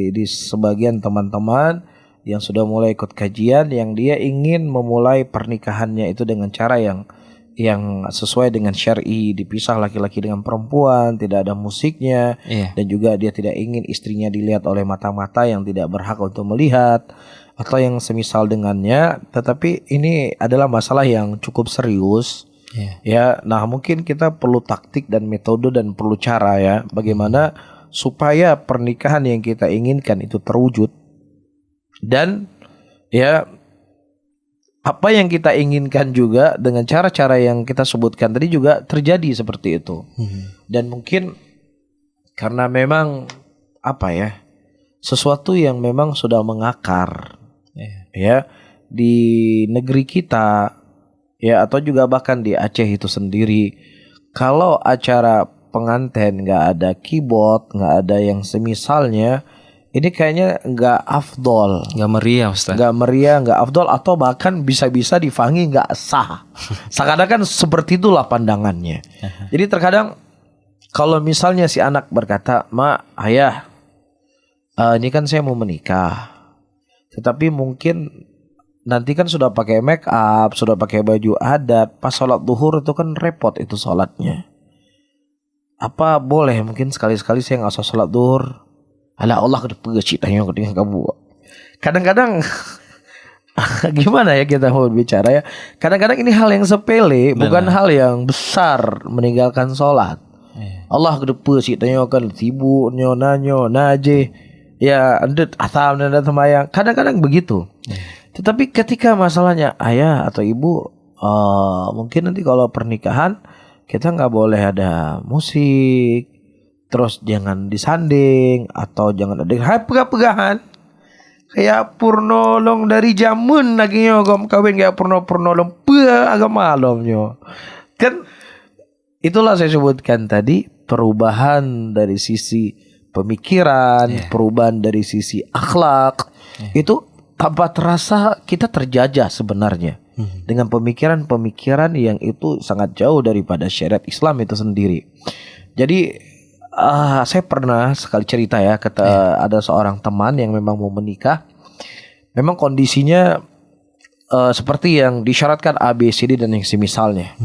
di sebagian teman-teman yang sudah mulai ikut kajian, yang dia ingin memulai pernikahannya itu dengan cara yang sesuai dengan syar'i, dipisah laki-laki dengan perempuan, tidak ada musiknya, dan juga dia tidak ingin istrinya dilihat oleh mata-mata yang tidak berhak untuk melihat atau yang semisal dengannya. Tetapi ini adalah masalah yang cukup serius. Ya, nah mungkin kita perlu taktik dan metode dan perlu cara ya, bagaimana supaya pernikahan yang kita inginkan itu terwujud. Dan ya apa yang kita inginkan juga dengan cara-cara yang kita sebutkan tadi juga terjadi seperti itu. Dan mungkin karena memang apa ya, sesuatu yang memang sudah mengakar ya di negeri kita ya, atau juga bahkan di Aceh itu sendiri. Kalau acara pengantin nggak ada keyboard, nggak ada yang semisalnya, ini kayaknya nggak afdol, nggak meriah Ustaz. Nggak meriah, nggak afdol, atau bahkan bisa-bisa difangi nggak sah. Sekadang kan seperti itulah pandangannya. Jadi terkadang kalau misalnya si anak berkata, "Ma, ayah, ini kan saya mau menikah, tetapi mungkin nanti kan sudah pakai make up, sudah pakai baju adat, pas sholat duhur itu kan repot itu sholatnya. Apa boleh mungkin sekali-sekali saya nggak usah sholat duhur? Alah Allah kedepannya tanya dengan kamu." Kadang-kadang gimana ya kita mau bicara ya? Kadang-kadang ini hal yang sepele, bukan hal yang besar meninggalkan sholat. Allah kedepannya tanya kan tibu nyo naje ya andet asam dan semayang. Kadang-kadang begitu. Tetapi ketika masalahnya ayah atau ibu, mungkin nanti kalau pernikahan kita nggak boleh ada musik, terus jangan disanding, atau jangan ada pegang-pegangan kayak purnolong dari jamun lagi nyogom kawin kayak purnolong agak malamnya kan. Itulah saya sebutkan tadi, perubahan dari sisi pemikiran, perubahan dari sisi akhlak, itu tanpa terasa kita terjajah sebenarnya dengan pemikiran-pemikiran yang itu sangat jauh daripada syariat Islam itu sendiri. Jadi saya pernah sekali cerita ya, ada seorang teman yang memang mau menikah. Memang kondisinya seperti yang disyaratkan A, B, C, D dan yang semisalnya.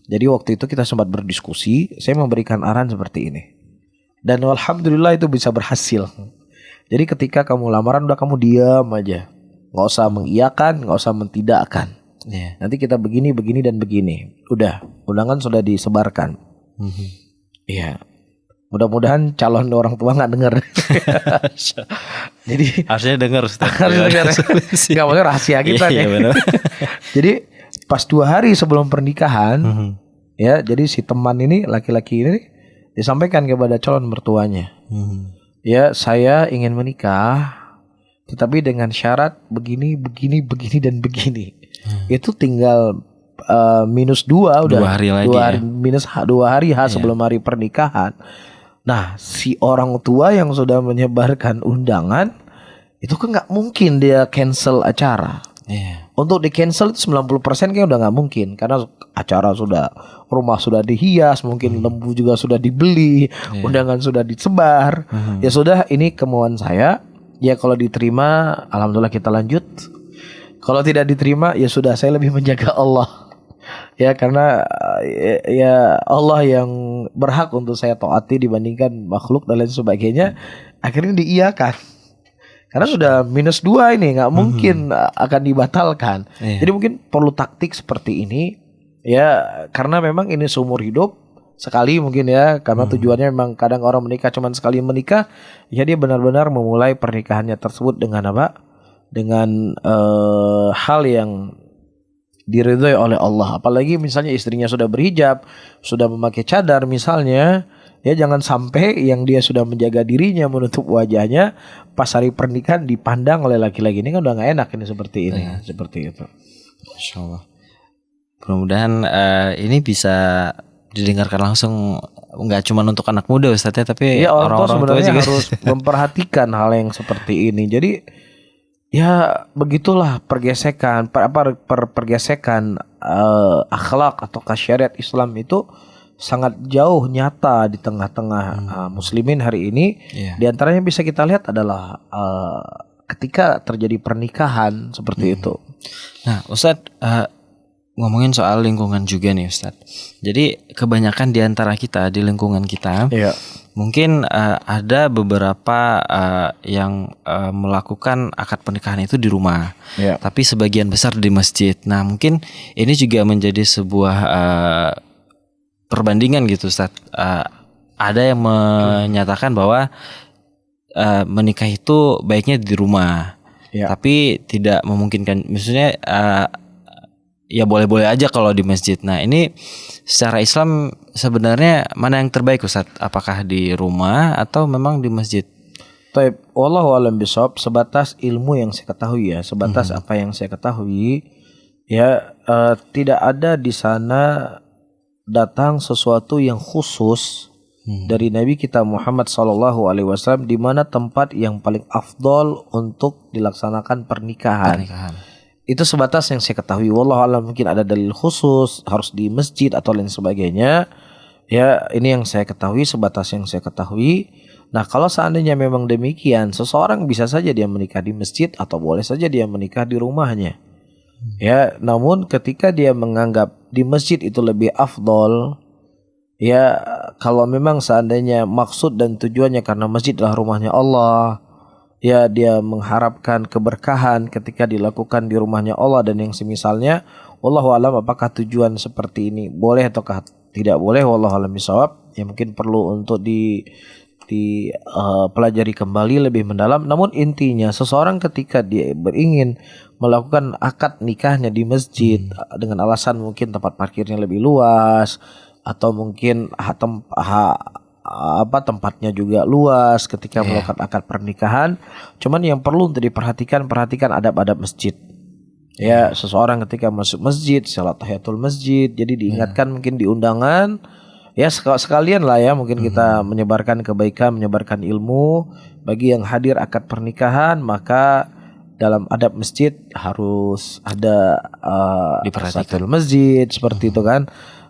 Jadi waktu itu kita sempat berdiskusi, saya memberikan arahan seperti ini. Dan alhamdulillah itu bisa berhasil. Jadi ketika kamu lamaran udah kamu diam aja. Nggak usah mengiyakan, nggak usah mentidakkan. Nanti kita begini, begini dan begini. Udah, undangan sudah disebarkan. Iya. Mudah-mudahan calon orang tua nggak dengar. Jadi Harusnya dengar Ustaz. harus dengar. Nggak maksudnya rahasia kita Iya, nih. benar. Jadi pas 2 hari sebelum pernikahan, ya, jadi si teman ini laki-laki ini disampaikan kepada calon mertuanya, ya saya ingin menikah, tetapi dengan syarat begini, begini, begini dan begini. Itu tinggal -2 udah 2 hari lagi ya. -2 hari sebelum hari pernikahan. Nah, si orang tua yang sudah menyebarkan undangan itu kan nggak mungkin dia cancel acara. Untuk di cancel itu 90% kayaknya udah nggak mungkin karena acara sudah, rumah sudah dihias, mungkin lembu juga sudah dibeli, undangan sudah disebar. Ya sudah, ini kemauan saya. Ya kalau diterima, alhamdulillah kita lanjut. Kalau tidak diterima, ya sudah, saya lebih menjaga Allah. Ya karena ya Allah yang berhak untuk saya taati dibandingkan makhluk dan lain sebagainya. Akhirnya diiyakan. Karena sudah -2 ini nggak mungkin akan dibatalkan. Jadi mungkin perlu taktik seperti ini ya, karena memang ini seumur hidup sekali mungkin ya, karena tujuannya memang kadang orang menikah cuman sekali menikah, ya dia benar-benar memulai pernikahannya tersebut dengan apa? Dengan hal yang diridhoi oleh Allah. Apalagi misalnya istrinya sudah berhijab, sudah memakai cadar misalnya, ya jangan sampai yang dia sudah menjaga dirinya, menutup wajahnya, pas hari pernikahan dipandang oleh laki-laki. Ini kan udah gak enak ini seperti ini. Seperti itu. Masya Allah. Mudah-mudahan ini bisa didengarkan langsung, nggak cuma untuk anak muda Ustaz ya, tapi ya, orang tua orang-orang tua sebenarnya juga harus memperhatikan hal yang seperti ini. Jadi ya begitulah pergesekan pergesekan akhlak atau syariat Islam itu sangat jauh nyata di tengah-tengah muslimin hari ini. Di antaranya bisa kita lihat adalah ketika terjadi pernikahan seperti itu. Nah Ustadz, ngomongin soal lingkungan juga nih Ustadz. Jadi kebanyakan di antara kita, di lingkungan kita, mungkin ada beberapa yang melakukan akad pernikahan itu di rumah, tapi sebagian besar di masjid. Nah mungkin ini juga menjadi sebuah perbandingan gitu Ustaz. Ada yang menyatakan bahwa menikah itu baiknya di rumah, tapi tidak memungkinkan. Maksudnya ya boleh-boleh aja kalau di masjid. Nah ini secara Islam sebenarnya mana yang terbaik Ustaz? Apakah di rumah atau memang di masjid? Taib, wallahu a'lam bishawab. Sebatas ilmu yang saya ketahui ya, sebatas apa yang saya ketahui ya, tidak ada di sana datang sesuatu yang khusus dari Nabi kita Muhammad SAW di mana tempat yang paling afdol untuk dilaksanakan pernikahan. Itu sebatas yang saya ketahui. Wallahu a'lam, mungkin ada dalil khusus harus di masjid atau lain sebagainya. Ya, ini yang saya ketahui, sebatas yang saya ketahui. Nah, kalau seandainya memang demikian, seseorang bisa saja dia menikah di masjid atau boleh saja dia menikah di rumahnya. Ya, namun ketika dia menganggap di masjid itu lebih afdol, ya kalau memang seandainya maksud dan tujuannya karena masjid adalah rumahnya Allah, ya dia mengharapkan keberkahan ketika dilakukan di rumahnya Allah dan yang semisalnya, wallahu alam apakah tujuan seperti ini boleh ataukah tidak boleh, wallahu alam bisawab. Ya mungkin perlu untuk pelajari kembali lebih mendalam. Namun intinya seseorang ketika dia beringin melakukan akad nikahnya di masjid dengan alasan mungkin tempat parkirnya lebih luas atau mungkin tempatnya juga luas ketika melakukan akad pernikahan. Cuman yang perlu untuk perhatikan adab-adab masjid. Ya, seseorang ketika masuk masjid, salat tahiyatul masjid, jadi diingatkan mungkin di undangan, ya sekalian lah ya, mungkin kita menyebarkan kebaikan, menyebarkan ilmu bagi yang hadir akad pernikahan, maka dalam adab masjid harus ada tahiyatul masjid seperti itu kan.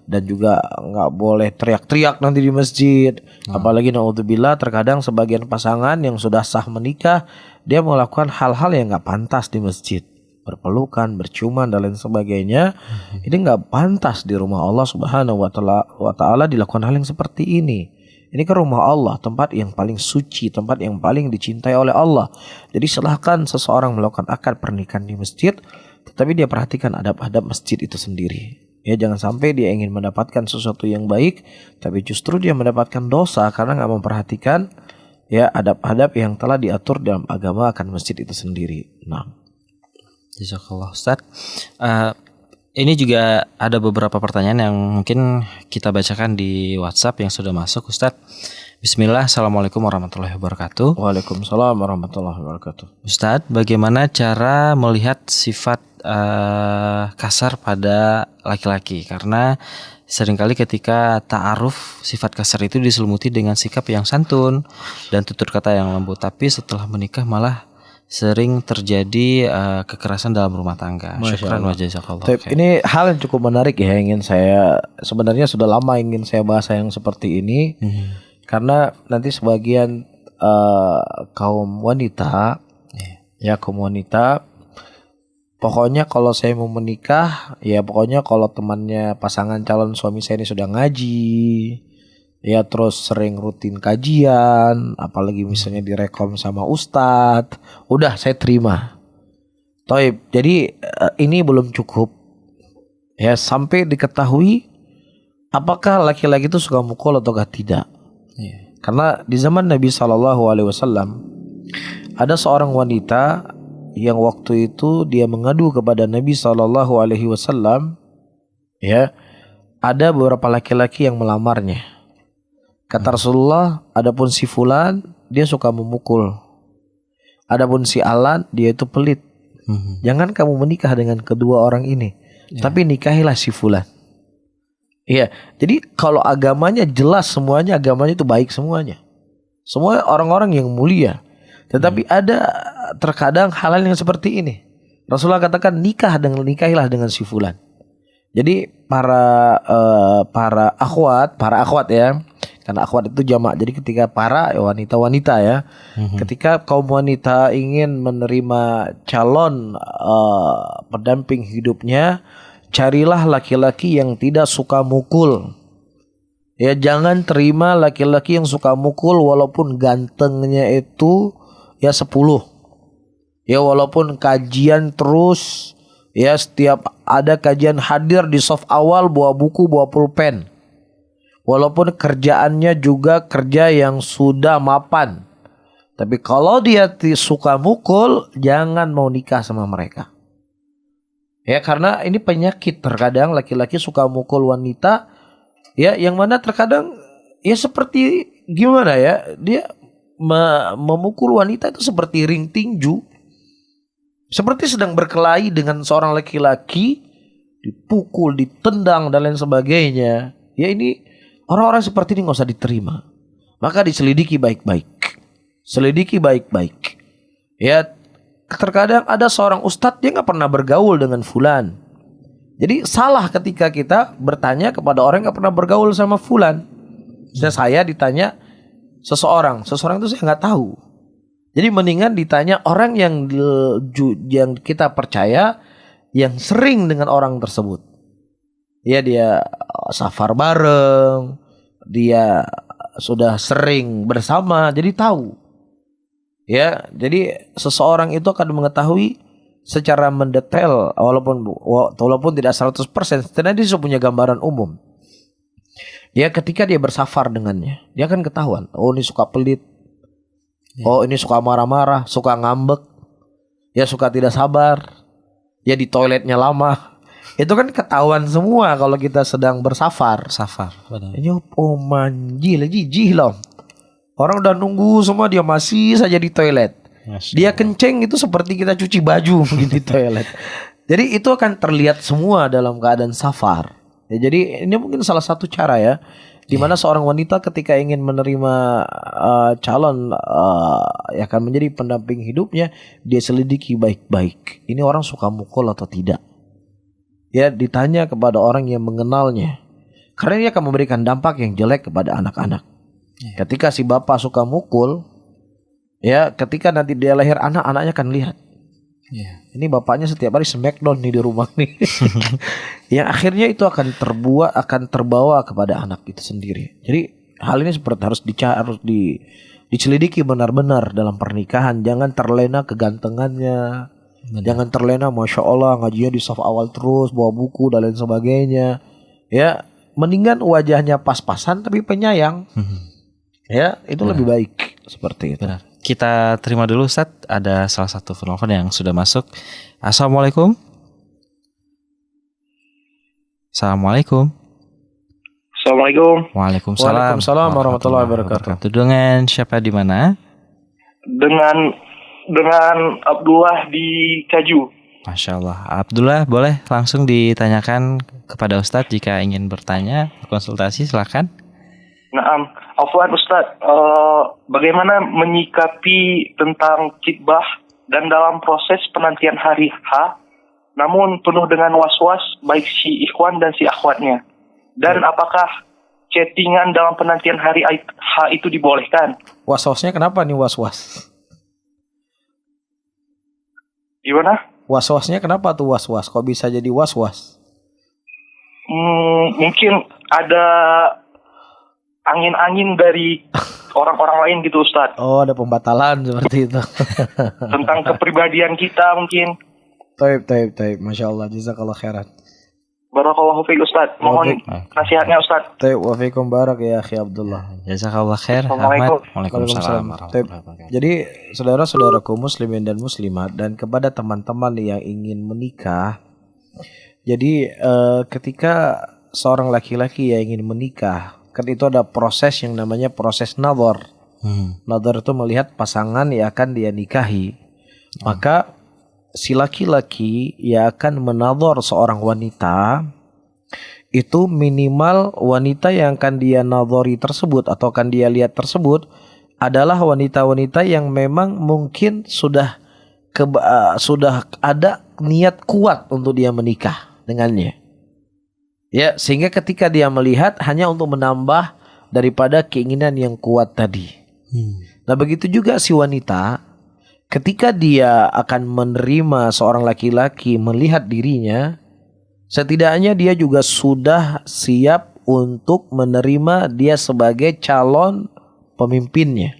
Dan juga nggak boleh teriak-teriak nanti di masjid. Apalagi naudzubillah terkadang sebagian pasangan yang sudah sah menikah dia melakukan hal-hal yang nggak pantas di masjid. berpelukan, berciuman dan lain sebagainya, ini nggak pantas di rumah Allah Subhanahu wa taala dilakukan hal yang seperti ini. Ini kan rumah Allah, tempat yang paling suci, tempat yang paling dicintai oleh Allah. Jadi silahkan seseorang melakukan akad pernikahan di masjid, tetapi dia perhatikan adab-adab masjid itu sendiri. Ya, jangan sampai dia ingin mendapatkan sesuatu yang baik, tapi justru dia mendapatkan dosa karena nggak memperhatikan ya adab-adab yang telah diatur dalam agama akan masjid itu sendiri. Nah, Jazakallah Ustaz. Ini juga ada beberapa pertanyaan yang mungkin kita bacakan di WhatsApp yang sudah masuk, Ustaz. Bismillah, Assalamualaikum warahmatullahi wabarakatuh. Waalaikumsalam warahmatullahi wabarakatuh. Ustaz, bagaimana cara melihat sifat kasar pada laki-laki? Karena seringkali ketika ta'aruf, sifat kasar itu diselimuti dengan sikap yang santun dan tutur kata yang lembut. Tapi setelah menikah malah sering terjadi kekerasan dalam rumah tangga. Syukran wa jazakallah. Ini hal yang cukup menarik ya, ingin saya sebenarnya sudah lama ingin saya bahas yang seperti ini. Karena nanti sebagian kaum wanita ya kaum wanita pokoknya kalau saya mau menikah ya pokoknya kalau temannya pasangan calon suami saya ini sudah ngaji ya terus sering rutin kajian, apalagi misalnya direkom sama ustadz, udah saya terima. Toib, jadi ini belum cukup ya sampai diketahui apakah laki-laki itu suka mukul atau tidak. Karena di zaman Nabi SAW ada seorang wanita yang waktu itu dia mengadu kepada Nabi SAW ya ada beberapa laki-laki yang melamarnya. Kata Rasulullah, adapun si fulan dia suka memukul. Adapun si alan dia itu pelit. Jangan kamu menikah dengan kedua orang ini, tapi nikahilah si fulan. Iya, jadi kalau agamanya jelas semuanya agamanya itu baik semuanya. Semua orang-orang yang mulia. Tetapi ada terkadang hal-hal yang seperti ini. Rasulullah katakan nikahilah dengan si fulan. Jadi para akhwat ya. Karena akhwat itu jamak. Jadi ketika para wanita-wanita ya, ketika kaum wanita ingin menerima calon pendamping hidupnya, carilah laki-laki yang tidak suka mukul. Ya, jangan terima laki-laki yang suka mukul walaupun gantengnya itu ya 10. Ya, walaupun kajian terus, ya setiap ada kajian hadir di saf awal bawa buku, bawa pulpen. Walaupun kerjaannya juga kerja yang sudah mapan. Tapi kalau dia suka mukul, jangan mau nikah sama mereka. Ya, karena ini penyakit. Terkadang laki-laki suka mukul wanita. Ya, yang mana terkadang ya seperti gimana ya. Dia memukul wanita itu seperti ring tinju. Seperti sedang berkelahi dengan seorang laki-laki. Dipukul, ditendang dan lain sebagainya. Ya, ini orang-orang seperti ini gak usah diterima. Maka diselidiki baik-baik. Selidiki baik-baik. Ya, terkadang ada seorang ustadz dia gak pernah bergaul dengan fulan. Jadi salah ketika kita bertanya kepada orang yang gak pernah bergaul sama fulan. Misalnya saya ditanya seseorang itu saya gak tahu. Jadi mendingan ditanya orang yang kita percaya, yang sering dengan orang tersebut. Ya, dia safar bareng, dia sudah sering bersama, jadi tahu. Ya, jadi seseorang itu akan mengetahui secara mendetail walaupun tidak 100%, setidaknya dia sudah punya gambaran umum. Ya, ketika dia bersafar dengannya, dia akan ketahuan, oh ini suka pelit. Oh ini suka marah-marah, suka ngambek. Ya, suka tidak sabar. Ya, di toiletnya lama. Itu kan ketahuan semua kalau kita sedang bersafar. Ini manjil jijih loh. Orang udah nunggu semua, dia masih saja di toilet. Dia kenceng itu seperti kita cuci baju di toilet. Jadi itu akan terlihat semua dalam keadaan safar. Ya, jadi ini mungkin salah satu cara ya, di mana seorang wanita ketika ingin menerima calon yang akan menjadi pendamping hidupnya, dia selidiki baik-baik. Ini orang suka mukul atau tidak. Ya, ditanya kepada orang yang mengenalnya. Karena ini akan memberikan dampak yang jelek kepada anak-anak. Ketika si bapak suka mukul, ya ketika nanti dia lahir anak-anaknya akan lihat. Ini bapaknya setiap hari smackdown nih di rumah nih. Yang akhirnya itu akan terbawa kepada anak itu sendiri. Jadi hal ini seperti harus dicelidiki benar-benar dalam pernikahan. Jangan terlena kegantengannya. Jangan terlena Masya Allah ngajinya di saf awal terus, bawa buku dan lain sebagainya. Ya, mendingan wajahnya pas-pasan tapi penyayang. Ya, itu lebih baik seperti itu. Benar. Kita terima dulu Ustaz, ada salah satu penelpon yang sudah masuk. Assalamualaikum. Assalamualaikum. Assalamualaikum. Waalaikumsalam. Waalaikumsalam warahmatullahi wabarakatuh. Dengan siapa di mana? Dengan Abdullah di Kaju. Masya Allah. Abdullah, boleh langsung ditanyakan kepada Ustadz jika ingin bertanya, konsultasi, silakan. Naam, afwan Ustaz, bagaimana menyikapi tentang khitbah dan dalam proses penantian hari H, namun penuh dengan was-was baik si ikhwan dan si akhwatnya. Dan apakah chattingan dalam penantian hari H itu dibolehkan? Was-wasnya kenapa nih was-was? Gimana? Was-wasnya kenapa tuh was-was? Kok bisa jadi was-was? Mungkin ada angin-angin dari orang-orang lain gitu Ustaz. Oh, ada pembatalan seperti itu. Tentang kepribadian kita mungkin. Taib. Masya Allah, jazakallah khairan. Barakallahu fiik Ustaz. Mohon nasihatnya Ustaz. Taib wa fiikum barak ya akhi Abdullah. Jazakallah khair. Assalamualaikum. Waalaikumsalam. Jadi saudara-saudaraku muslimin dan muslimat dan kepada teman-teman yang ingin menikah. Jadi ketika seorang laki-laki yang ingin menikah, kan itu ada proses yang namanya proses nadhar. Nadhar itu melihat pasangan yang akan dia nikahi. Maka si laki-laki yang akan menadhar seorang wanita, itu minimal wanita yang akan dia nadhari tersebut atau akan dia lihat tersebut adalah wanita-wanita yang memang mungkin sudah ada niat kuat untuk dia menikah dengannya. Ya, sehingga ketika dia melihat hanya untuk menambah daripada keinginan yang kuat tadi. Nah, begitu juga si wanita ketika dia akan menerima seorang laki-laki melihat dirinya, setidaknya dia juga sudah siap untuk menerima dia sebagai calon pemimpinnya.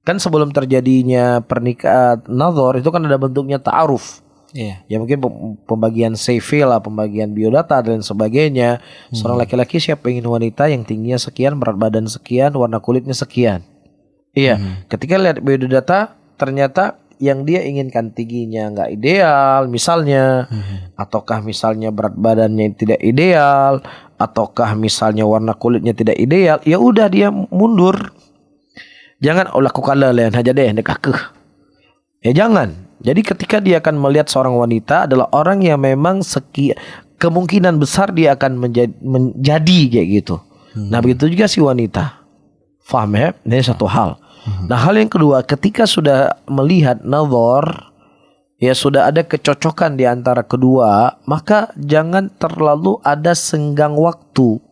Kan sebelum terjadinya pernikahan nadhar itu kan ada bentuknya ta'aruf. Iya. Ya mungkin pembagian CV lah, pembagian biodata dan sebagainya. Seorang laki-laki siap ingin wanita yang tingginya sekian, berat badan sekian, warna kulitnya sekian. Iya. Ketika lihat biodata ternyata yang dia inginkan tingginya nggak ideal misalnya, ataukah misalnya berat badannya tidak ideal, ataukah misalnya warna kulitnya tidak ideal, ya udah dia mundur. Jangan lakukan lain aja deh dekakeh. Ya jangan. Jadi ketika dia akan melihat seorang wanita adalah orang yang memang kemungkinan besar dia akan menjadi kayak gitu. Nah begitu juga si wanita. Faham ya? Ini satu hal. Nah hal yang kedua, ketika sudah melihat nadhar, ya sudah ada kecocokan di antara kedua, maka jangan terlalu ada senggang waktu.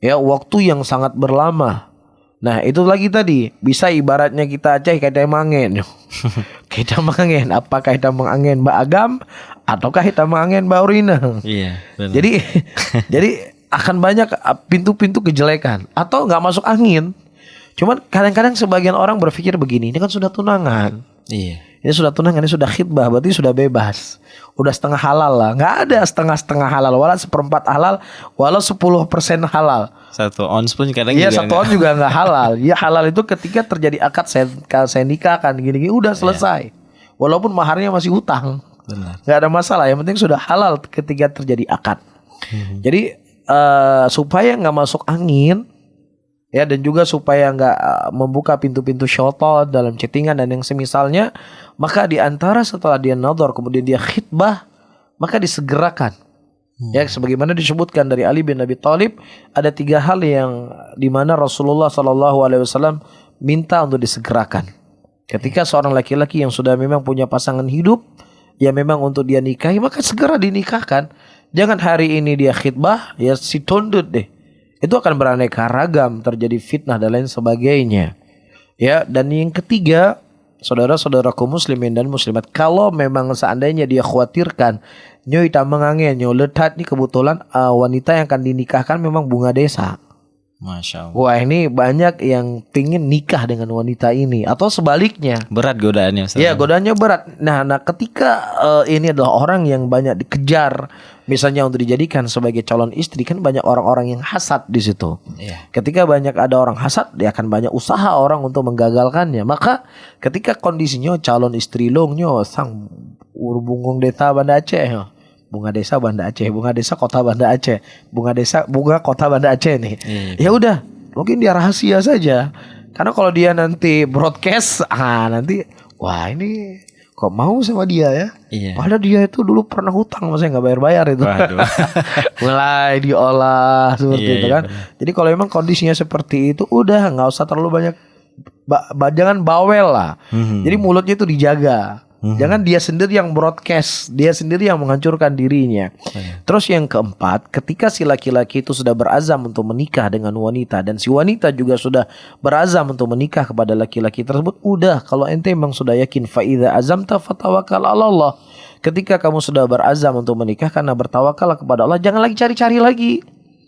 Ya waktu yang sangat berlama. Nah itu lagi tadi, bisa ibaratnya kita aja kita mangen. Kita mangen, apakah kita mangen Mbak Agam ataukah kita mangen Mbak Urina? Iya, benar. Jadi akan banyak pintu-pintu kejelekan atau nggak masuk angin. Cuman kadang-kadang sebagian orang berpikir begini, ini kan sudah tunangan. Iya. Ini sudah tunangan, ini sudah khitbah, berarti sudah bebas. Udah setengah halal lah. Nggak ada setengah-setengah halal, walau 1/4 halal, walau 10% halal. 1 ons pun kadang iya, juga 1 ons juga nggak halal. Ya halal itu ketika terjadi akad saya nikahkan gini-gini udah selesai. Walaupun maharnya masih hutang. Benar. Nggak ada masalah, yang penting sudah halal ketika terjadi akad. Jadi supaya nggak masuk angin, ya, dan juga supaya nggak membuka pintu-pintu syaitan dalam chattingan dan yang semisalnya, maka di antara setelah dia nadhar kemudian dia khitbah, maka disegerakan. Ya, sebagaimana disebutkan dari Ali bin Abi Thalib, ada 3 hal yang dimana Rasulullah SAW minta untuk disegerakan. Ketika seorang laki-laki yang sudah memang punya pasangan hidup, ya memang untuk dia nikahi, maka segera dinikahkan. Jangan hari ini dia khitbah, ya si tundut deh. Itu akan beraneka ragam, terjadi fitnah dan lain sebagainya. Ya, dan yang ketiga, saudara-saudaraku muslimin dan muslimat, kalau memang seandainya dia khawatirkan nyoy tamangange nyoy letat nih, kebetulan wanita yang akan dinikahkan memang bunga desa. Masya Allah. Wah, ini banyak yang pingin nikah dengan wanita ini, atau sebaliknya. Berat godaannya Ustaz. Ya, godaannya berat. Nah, ketika ini adalah orang yang banyak dikejar, misalnya untuk dijadikan sebagai calon istri, kan banyak orang-orang yang hasad di situ. Iya. Ketika banyak ada orang hasad, dia akan banyak usaha orang untuk menggagalkannya. Maka ketika kondisinya calon istri longnya sang urbunggung desa Banda Aceh, bunga desa Banda Aceh, bunga desa kota Banda Aceh, bunga kota Banda Aceh nih. Ya udah, mungkin dia rahasia saja. Karena kalau dia nanti broadcast, nanti wah ini kok mau sama dia ya? Iya. Padahal dia itu dulu pernah hutang, maksudnya nggak bayar-bayar itu. Waduh. Mulai diolah seperti Iya, itu iya, kan. Jadi kalau memang kondisinya seperti itu, udah nggak usah terlalu banyak, jangan bawel lah. Jadi mulutnya itu dijaga. Jangan dia sendiri yang broadcast, dia sendiri yang menghancurkan dirinya. Terus yang keempat, ketika si laki-laki itu sudah berazam untuk menikah dengan wanita, dan si wanita juga sudah berazam untuk menikah kepada laki-laki tersebut, udah, kalau ente memang sudah yakin, fa idza azamta fatawakkal 'ala Allah. Ketika kamu sudah berazam untuk menikah, karena bertawakal kepada Allah, jangan lagi cari-cari lagi.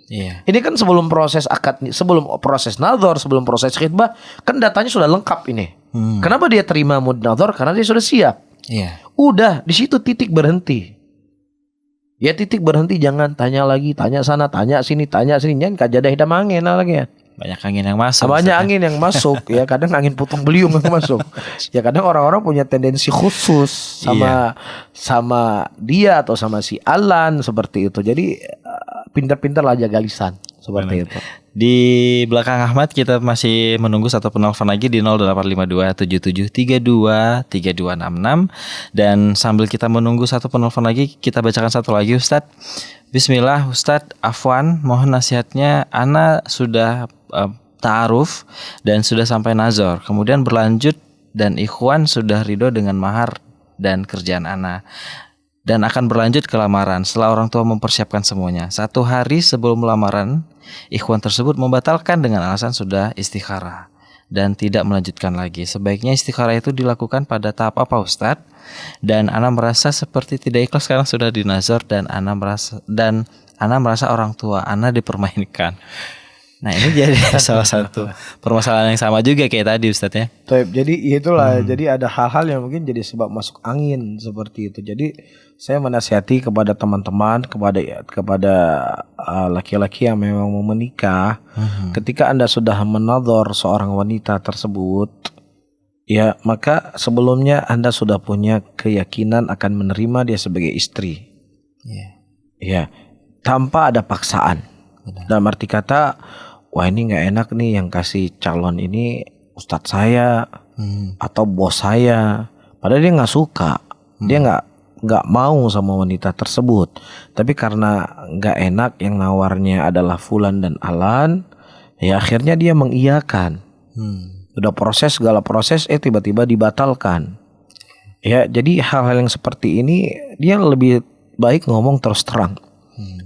Iya. Ini kan sebelum proses akad, sebelum proses nadhor, sebelum proses khitbah, kan datanya sudah lengkap ini. Kenapa dia terima nadhor? Karena dia sudah siap. Iya. Udah, di situ titik berhenti. Ya titik berhenti, jangan tanya lagi, tanya sana, tanya sini, jangan kajadah hidam angin lagi ya. Banyak angin yang masuk. Banyak Ustaz. angin yang masuk ya, kadang angin putung beliung yang masuk. Ya kadang orang-orang punya tendensi khusus sama dia atau sama si Alan seperti itu. Jadi pintar-pintar lah jaga lisan seperti itu. Di belakang Ahmad kita masih menunggu satu penelpon lagi di 085277323266, dan sambil kita menunggu satu penelpon lagi, kita bacakan satu lagi Ustadz. Bismillah Ustadz, afwan, mohon nasihatnya. Ana sudah ta'aruf dan sudah sampai nazar, kemudian berlanjut dan ikhwan sudah ridho dengan mahar dan kerjaan ana, dan akan berlanjut ke lamaran setelah orang tua mempersiapkan semuanya. 1 hari sebelum lamaran, ikhwan tersebut membatalkan dengan alasan sudah istikharah dan tidak melanjutkan lagi. Sebaiknya istikharah itu dilakukan pada tahap apa Ustadz? Dan ana merasa seperti tidak ikhlas karena sudah dinazar, dan ana merasa orang tua ana dipermainkan. Nah, ini jadi salah satu permasalahan yang sama juga kayak tadi Ustadz ya. Jadi itulah, jadi ada hal-hal yang mungkin jadi sebab masuk angin seperti itu. Jadi saya menasihati kepada teman-teman, kepada laki-laki yang memang mau menikah, ketika Anda sudah menadhor seorang wanita tersebut, ya maka sebelumnya Anda sudah punya keyakinan akan menerima dia sebagai istri. Ya, tanpa ada paksaan. Dalam arti kata, wah ini nggak enak nih yang kasih calon ini ustadz saya atau bos saya, padahal dia nggak suka, dia nggak mau sama wanita tersebut, tapi karena nggak enak yang nawarnya adalah Fulan dan Alan, ya akhirnya dia mengiyakan. Udah proses segala proses, tiba-tiba dibatalkan. Ya, jadi hal-hal yang seperti ini dia lebih baik ngomong terus terang.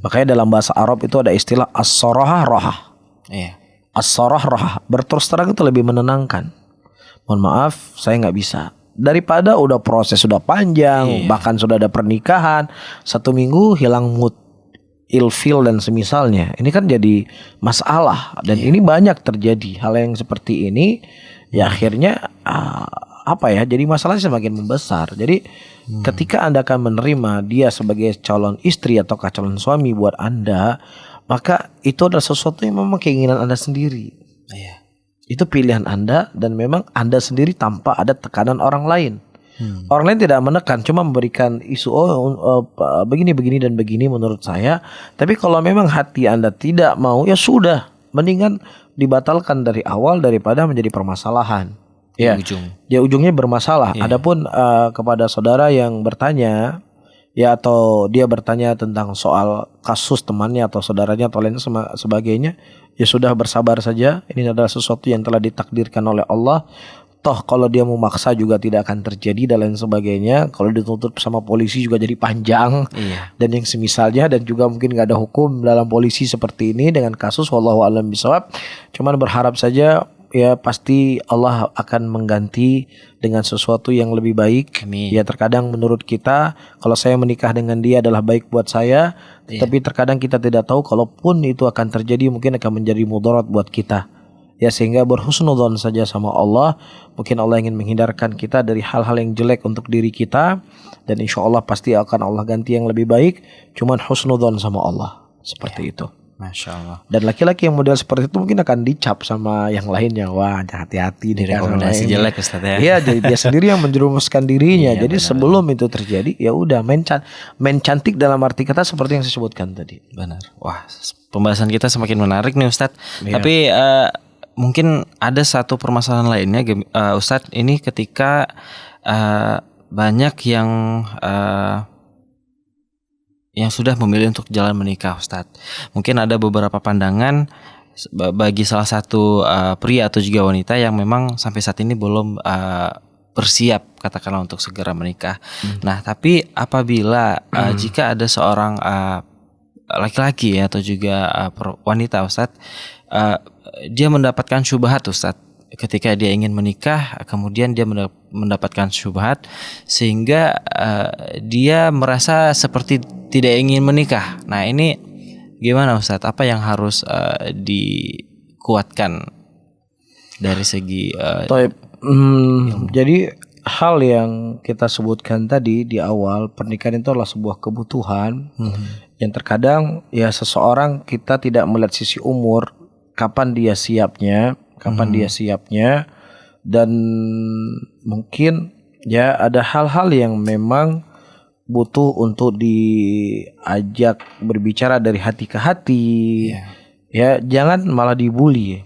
Makanya dalam bahasa Arab itu ada istilah as-sarahah rohah. As-sarah rohah, berterus terang itu lebih menenangkan. Mohon maaf, saya nggak bisa. Daripada udah proses sudah panjang, bahkan sudah ada pernikahan, 1 minggu hilang mood, ilfil dan semisalnya. Ini kan jadi masalah, dan ini banyak terjadi hal yang seperti ini. Ya akhirnya jadi masalahnya semakin membesar. Jadi ketika Anda akan menerima dia sebagai calon istri atau calon suami buat Anda, maka itu adalah sesuatu yang memang keinginan Anda sendiri. Itu pilihan Anda, dan memang Anda sendiri tanpa ada tekanan orang lain. Orang lain tidak menekan, cuma memberikan isu begini dan begini menurut saya. Tapi kalau memang hati Anda tidak mau, ya sudah, mendingan dibatalkan dari awal daripada menjadi permasalahan. Ya, ujungnya bermasalah. Adapun kepada saudara yang bertanya, ya atau dia bertanya tentang soal kasus temannya atau saudaranya atau lain sebagainya, ya sudah, bersabar saja. Ini adalah sesuatu yang telah ditakdirkan oleh Allah. Toh kalau dia memaksa juga tidak akan terjadi dan lain sebagainya. Kalau dituntut sama polisi juga jadi panjang. Dan yang semisalnya, dan juga mungkin gak ada hukum dalam polisi seperti ini dengan kasus wallahu a'lam bishawab. Cuman berharap saja ya pasti Allah akan mengganti dengan sesuatu yang lebih baik. Amin. Ya terkadang menurut kita kalau saya menikah dengan dia adalah baik buat saya, tapi terkadang kita tidak tahu kalaupun itu akan terjadi mungkin akan menjadi mudarat buat kita. Ya sehingga berhusnudzon saja sama Allah. Mungkin Allah ingin menghindarkan kita dari hal-hal yang jelek untuk diri kita, dan insya Allah pasti akan Allah ganti yang lebih baik. Cuman husnudzon sama Allah seperti itu. Masya Allah. Dan laki-laki yang model seperti itu mungkin akan dicap sama yang lainnya. Wah, hati-hati nih Rekomendasi jelek Ustaz ya. Iya, jadi dia sendiri yang menjerumuskan dirinya. Iya, jadi benar, sebelum itu terjadi, ya udah main cantik dalam arti kata seperti yang saya sebutkan tadi. Benar. Wah, pembahasan kita semakin menarik nih Ustadz. Iya. Tapi mungkin ada satu permasalahan lainnya Ustadz. Ini ketika banyak yang sudah memilih untuk jalan menikah Ustadz. Mungkin ada beberapa pandangan bagi salah satu pria atau juga wanita yang memang sampai saat ini belum bersiap katakanlah untuk segera menikah. Nah, tapi apabila jika ada seorang laki-laki atau juga wanita Ustadz, dia mendapatkan syubhat Ustadz ketika dia ingin menikah, kemudian dia mendapatkan syubhat sehingga dia merasa seperti tidak ingin menikah. Nah, ini gimana Ustadz? Apa yang harus dikuatkan dari segi jadi hal yang kita sebutkan tadi di awal, pernikahan itu adalah sebuah kebutuhan yang terkadang ya seseorang kita tidak melihat sisi umur, kapan dia siapnya, dan mungkin ya ada hal-hal yang memang butuh untuk diajak berbicara dari hati ke hati. Ya jangan malah dibully.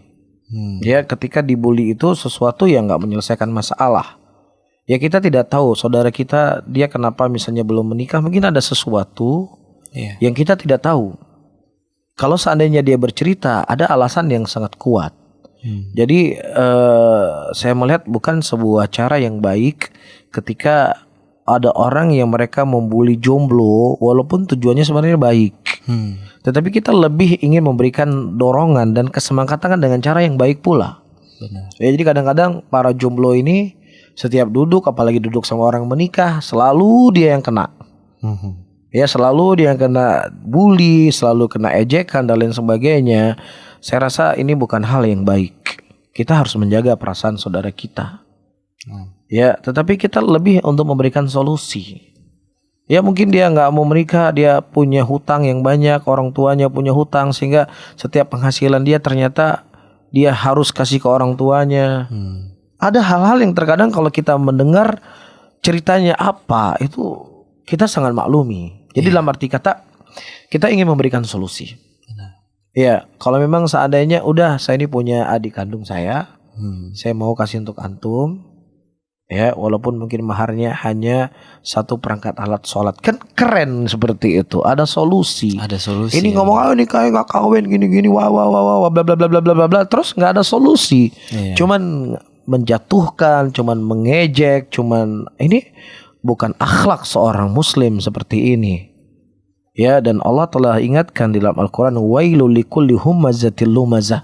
Ya ketika dibully itu sesuatu yang nggak menyelesaikan masalah. Ya kita tidak tahu saudara kita dia kenapa misalnya belum menikah, mungkin ada sesuatu yang kita tidak tahu. Kalau seandainya dia bercerita ada alasan yang sangat kuat. Jadi saya melihat bukan sebuah cara yang baik ketika ada orang yang mereka membuli jomblo walaupun tujuannya sebenarnya baik. Tetapi kita lebih ingin memberikan dorongan dan kesemangatan dengan cara yang baik pula. Benar. Ya, jadi kadang-kadang para jomblo ini setiap duduk, apalagi duduk sama orang menikah, selalu dia yang kena. Ya selalu dia yang kena bully, selalu kena ejekan dan lain sebagainya. Saya rasa ini bukan hal yang baik. Kita harus menjaga perasaan saudara kita. Ya, tetapi kita lebih untuk memberikan solusi. Ya mungkin dia nggak mau menikah, dia punya hutang yang banyak, orang tuanya punya hutang sehingga setiap penghasilan dia ternyata dia harus kasih ke orang tuanya. Ada hal-hal yang terkadang kalau kita mendengar ceritanya apa itu kita sangat maklumi. Jadi dalam arti kata kita ingin memberikan solusi. Ya, kalau memang seandainya udah saya ini punya adik kandung saya mau kasih untuk antum. Ya, walaupun mungkin maharnya hanya satu perangkat alat sholat, kan keren seperti itu. Ada solusi. Ada solusi. Ini ngomong ini kayak nggak kawin gini wah bla bla bla bla bla bla, terus nggak ada solusi. Cuman menjatuhkan, cuman mengejek, cuman ini bukan akhlak seorang muslim seperti ini. Ya, dan Allah telah ingatkan di dalam Al-Quran, wailul likulli humazatil lumazah.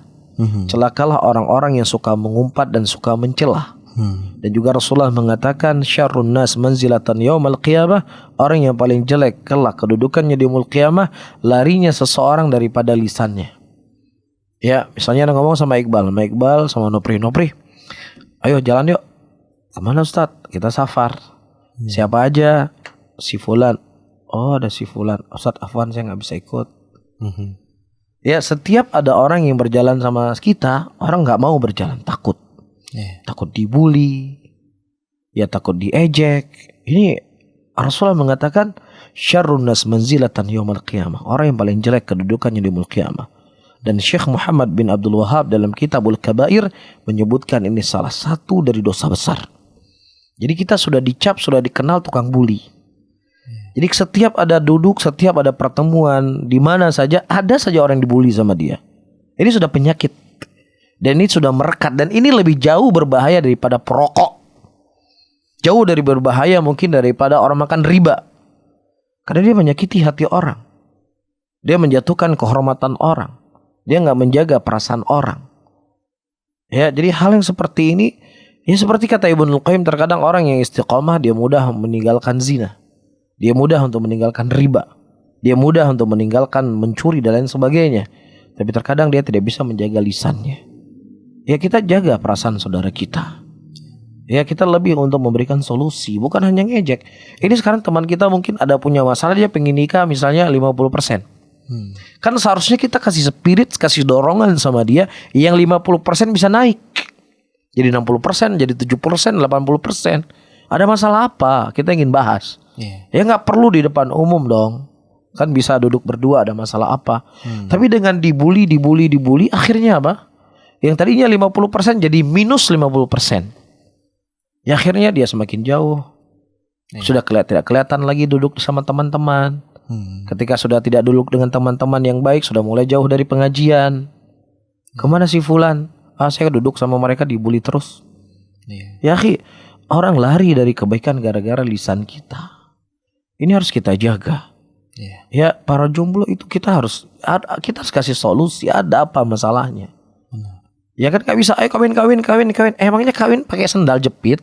Celakalah orang-orang yang suka mengumpat dan suka mencela. Dan juga Rasulullah mengatakan syarrun nas manzilatan yaumal qiyamah, orang yang paling jelek kelak kedudukannya di yaumul qiyamah, larinya seseorang daripada lisannya. Ya, misalnya ada ngomong sama Iqbal sama Nopri, ayo jalan yuk. Kemana Ustaz? Kita safar. Siapa aja? Si Fulan. Oh, ada si Fulan. Ustaz afwan saya nggak bisa ikut. Ya, setiap ada orang yang berjalan sama kita, orang nggak mau berjalan, takut. Takut dibully, ya takut diejek. Ini Rasulullah mengatakan syarrun nas manzilatan yaumil qiyamah, orang yang paling jelek kedudukannya di yaumil qiyamah. Dan Syekh Muhammad bin Abdul Wahab dalam Kitabul Kabair menyebutkan ini salah satu dari dosa besar. Jadi kita sudah dicap, sudah dikenal tukang bully. Jadi setiap ada duduk, setiap ada pertemuan, di mana saja ada saja orang dibully sama dia. Ini sudah penyakit. Dan ini sudah merekat. Dan ini lebih jauh berbahaya daripada perokok. Jauh dari berbahaya mungkin daripada orang makan riba. Karena dia menyakiti hati orang. Dia menjatuhkan kehormatan orang. Dia gak menjaga perasaan orang. Ya, jadi hal yang seperti ini, ya seperti kata Ibnu Qayyim, terkadang orang yang istiqomah dia mudah meninggalkan zina, dia mudah untuk meninggalkan riba, dia mudah untuk meninggalkan mencuri dan lain sebagainya. Tapi terkadang dia tidak bisa menjaga lisannya. Ya, kita jaga perasaan saudara kita. Ya, kita lebih untuk memberikan solusi, bukan hanya ngejek. Ini sekarang teman kita mungkin ada punya masalah, dia pengen nikah misalnya 50%. Kan seharusnya kita kasih spirit, kasih dorongan sama dia yang 50% bisa naik. Jadi 60%, jadi 70%, 80%. Ada masalah apa? Kita ingin bahas. Ya nggak perlu di depan umum dong. Kan bisa duduk berdua, ada masalah apa. Tapi dengan dibully, akhirnya apa? Yang tadinya 50% jadi minus 50%. Ya akhirnya dia semakin jauh. Sudah tidak kelihatan lagi duduk sama teman-teman. Ketika sudah tidak duduk dengan teman-teman yang baik, sudah mulai jauh dari pengajian. Kemana si fulan? Saya duduk sama mereka dibully terus. Ya akhi, orang lari dari kebaikan gara-gara lisan kita. Ini harus kita jaga. Ya, para jomblo itu kita harus kasih solusi. Ada apa masalahnya? Ya kan gak bisa, ayo kawin. Emangnya kawin pakai sendal jepit?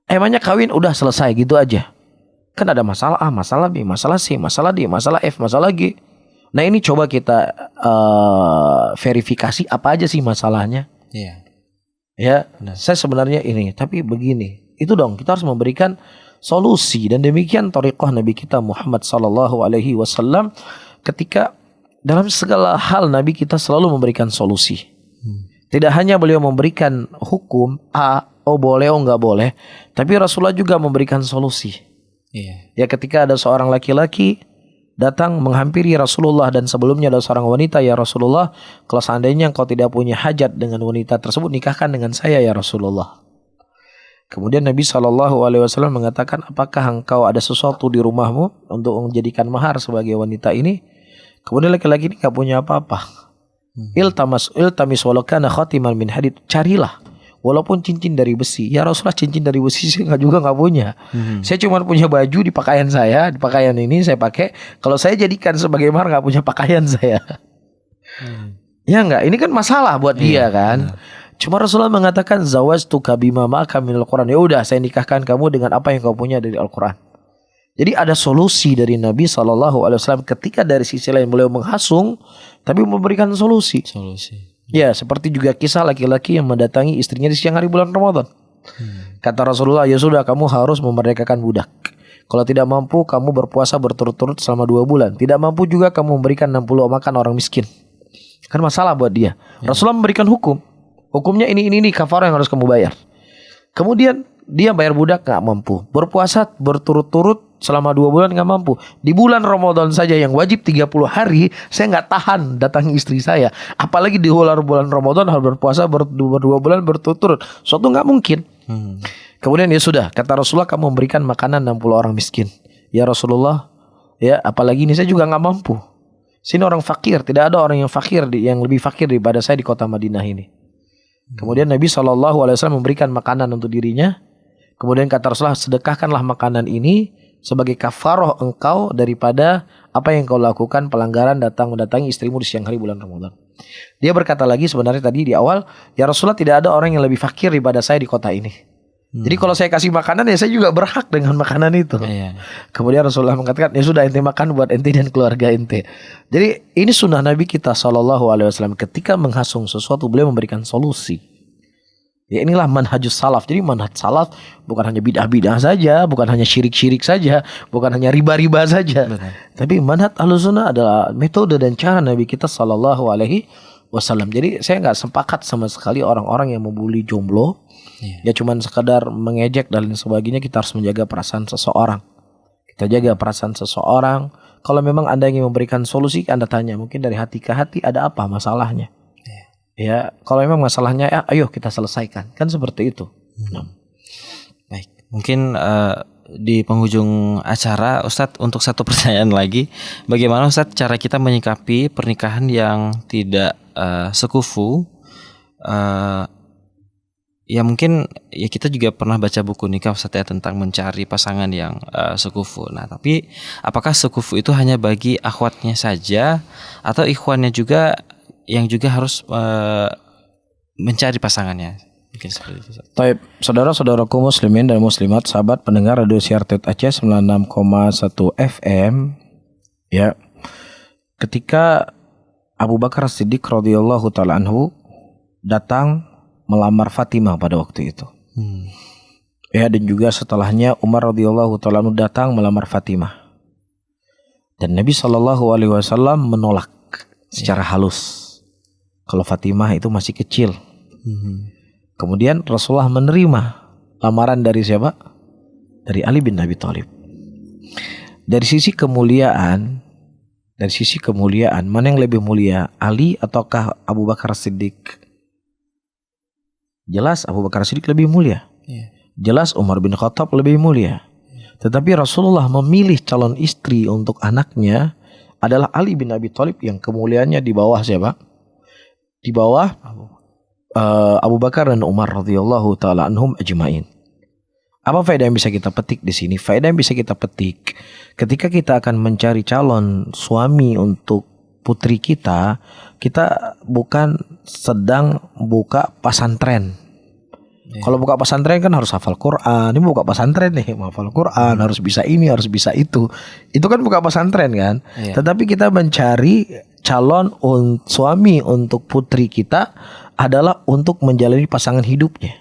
Emangnya kawin udah selesai gitu aja? Kan ada masalah A, masalah B, masalah C, masalah D, masalah F, masalah G. Nah ini coba kita verifikasi apa aja sih masalahnya. Ya, saya sebenarnya ini, tapi begini. Itu dong, kita harus memberikan solusi. Dan demikian thariqah Nabi kita Muhammad SAW. Ketika dalam segala hal Nabi kita selalu memberikan solusi. Tidak hanya beliau memberikan hukum A, oh boleh, oh nggak boleh, tapi Rasulullah juga memberikan solusi. Ya, ketika ada seorang laki-laki datang menghampiri Rasulullah dan sebelumnya ada seorang wanita, ya Rasulullah, kalau seandainya engkau tidak punya hajat dengan wanita tersebut, nikahkan dengan saya ya Rasulullah. Kemudian Nabi SAW mengatakan, apakah engkau ada sesuatu di rumahmu untuk menjadikan mahar sebagai wanita ini? Kemudian laki-laki ini nggak punya apa-apa. Iltamis walau kana khatiman min hadid, carilah walaupun cincin dari besi. Ya Rasulullah, cincin dari besi saya nggak punya. Saya cuma punya baju di pakaian saya, di pakaian ini saya pakai. Kalau saya jadikan sebagai mahar nggak punya pakaian saya. Ya nggak, ini kan masalah buat dia kan. Cuma Rasulullah mengatakan zawajtuka bima ma'aka minal Quran. Ya udah, saya nikahkan kamu dengan apa yang kau punya dari Al-Quran. Jadi ada solusi dari Nabi SAW ketika dari sisi lain beliau menghasung, tapi memberikan solusi. Ya, seperti juga kisah laki-laki yang mendatangi istrinya di siang hari bulan Ramadan. Kata Rasulullah, ya sudah, kamu harus memerdekakan budak. Kalau tidak mampu, kamu berpuasa berturut-turut selama 2 bulan. Tidak mampu juga kamu memberikan 60 makan orang miskin. Kan masalah buat dia. Rasulullah memberikan hukum. Hukumnya ini kafarah yang harus kamu bayar. Kemudian dia bayar budak gak mampu. Berpuasa berturut-turut selama 2 bulan gak mampu. Di bulan Ramadan saja yang wajib 30 hari, saya gak tahan datangi istri saya. Apalagi di bulan Ramadan harus berpuasa 2 bulan berturut-turut. Suatu gak mungkin. Kemudian ya sudah, kata Rasulullah, kamu memberikan makanan 60 orang miskin. Ya Rasulullah, ya apalagi ini saya juga gak mampu. Sini orang fakir, tidak ada orang yang fakir yang lebih fakir daripada saya di kota Madinah ini. Kemudian Nabi SAW memberikan makanan untuk dirinya. Kemudian kata Rasulullah, sedekahkanlah makanan ini sebagai kafaroh engkau daripada apa yang kau lakukan pelanggaran mendatangi istrimu di siang hari bulan Ramadan. Dia berkata lagi sebenarnya tadi di awal, ya Rasulullah, tidak ada orang yang lebih fakir daripada saya di kota ini. Jadi kalau saya kasih makanan, ya saya juga berhak dengan makanan itu. Kemudian Rasulullah mengatakan, ya sudah, ente makan buat ente dan keluarga ente. Jadi ini sunnah Nabi kita SAW. Ketika menghasung sesuatu, beliau memberikan solusi. Ya inilah manhajus salaf. Jadi manhaj salaf bukan hanya bidah-bidah saja, bukan hanya syirik-syirik saja, bukan hanya riba-riba saja. Betul. Tapi manhaj Ahlussunnah adalah metode dan cara Nabi kita SAW. Jadi saya nggak sepakat sama sekali orang-orang yang membuli jomblo. Ya cuman sekadar mengejek dan lain sebagainya. Kita harus menjaga perasaan seseorang. Kita jaga perasaan seseorang. Kalau memang Anda ingin memberikan solusi, Anda tanya mungkin dari hati ke hati, ada apa masalahnya. Ya kalau memang masalahnya, ya, ayo kita selesaikan. Kan seperti itu. Baik, mungkin di penghujung acara Ustadz, untuk satu pertanyaan lagi. Bagaimana Ustadz cara kita menyikapi pernikahan yang tidak sekufu? Ya mungkin ya kita juga pernah baca buku nikah Ustadz ya, tentang mencari pasangan yang sekufu. Nah tapi apakah sekufu itu hanya bagi akhwatnya saja, atau ikhwannya juga yang juga harus mencari pasangannya. Mungkin seperti itu. Taib, saudara-saudaraku muslimin dan muslimat, sahabat pendengar Radio Siar Tauhid Aceh 96,1 FM. Ya. Ketika Abu Bakar Siddiq radhiyallahu taala anhu datang melamar Fatimah pada waktu itu. Ya, dan juga setelahnya Umar radhiyallahu taala anhu datang melamar Fatimah. Dan Nabi sallallahu alaihi wasallam menolak secara halus. Kalau Fatimah itu masih kecil. Kemudian Rasulullah menerima lamaran dari siapa? Dari Ali bin Abi Thalib. Dari sisi kemuliaan, mana yang lebih mulia, Ali ataukah Abu Bakar Siddiq? Jelas Abu Bakar Siddiq lebih mulia. Jelas Umar bin Khattab lebih mulia. Tetapi Rasulullah memilih calon istri untuk anaknya adalah Ali bin Abi Thalib yang kemuliaannya di bawah siapa? Di bawah Abu Bakar dan Umar radhiyallahu taala anhum ajmain. Apa faedah yang bisa kita petik di sini? Faedah yang bisa kita petik ketika kita akan mencari calon suami untuk putri kita, kita bukan sedang buka pesantren. Kalau buka pesantren kan harus hafal Quran. Ini buka pesantren nih, hafal Quran, harus bisa ini, harus bisa itu. Itu kan buka pesantren kan. Tetapi kita mencari calon suami untuk putri kita adalah untuk menjalani pasangan hidupnya.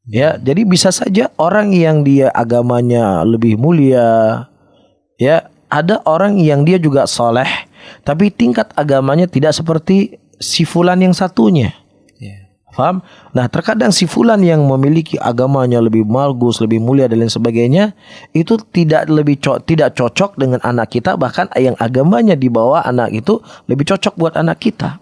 Ya, jadi bisa saja orang yang dia agamanya lebih mulia, ya, ada orang yang dia juga soleh, tapi tingkat agamanya tidak seperti si fulan yang satunya. Paham? Nah, terkadang si fulan yang memiliki agamanya lebih bagus, lebih mulia dan lain sebagainya, itu tidak cocok dengan anak kita, bahkan yang agamanya di bawah anak itu lebih cocok buat anak kita.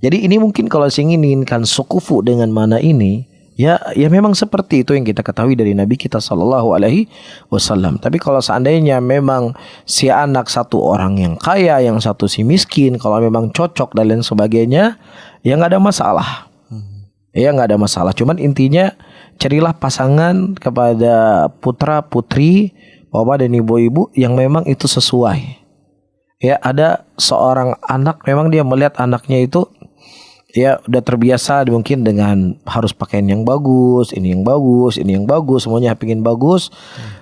Jadi ini mungkin kalau inginkan sukufu dengan mana ini, ya memang seperti itu yang kita ketahui dari Nabi kita sallallahu alaihi wasallam. Tapi kalau seandainya memang si anak satu orang yang kaya, yang satu si miskin, kalau memang cocok dan lain sebagainya, ya nggak ada masalah. Ya nggak ada masalah. Cuman intinya carilah pasangan kepada putra putri, bapak dan ibu-ibu yang memang itu sesuai. Ya, ada seorang anak memang dia melihat anaknya itu ya udah terbiasa mungkin dengan harus pakaian yang bagus, ini yang bagus, ini yang bagus, semuanya pengen bagus.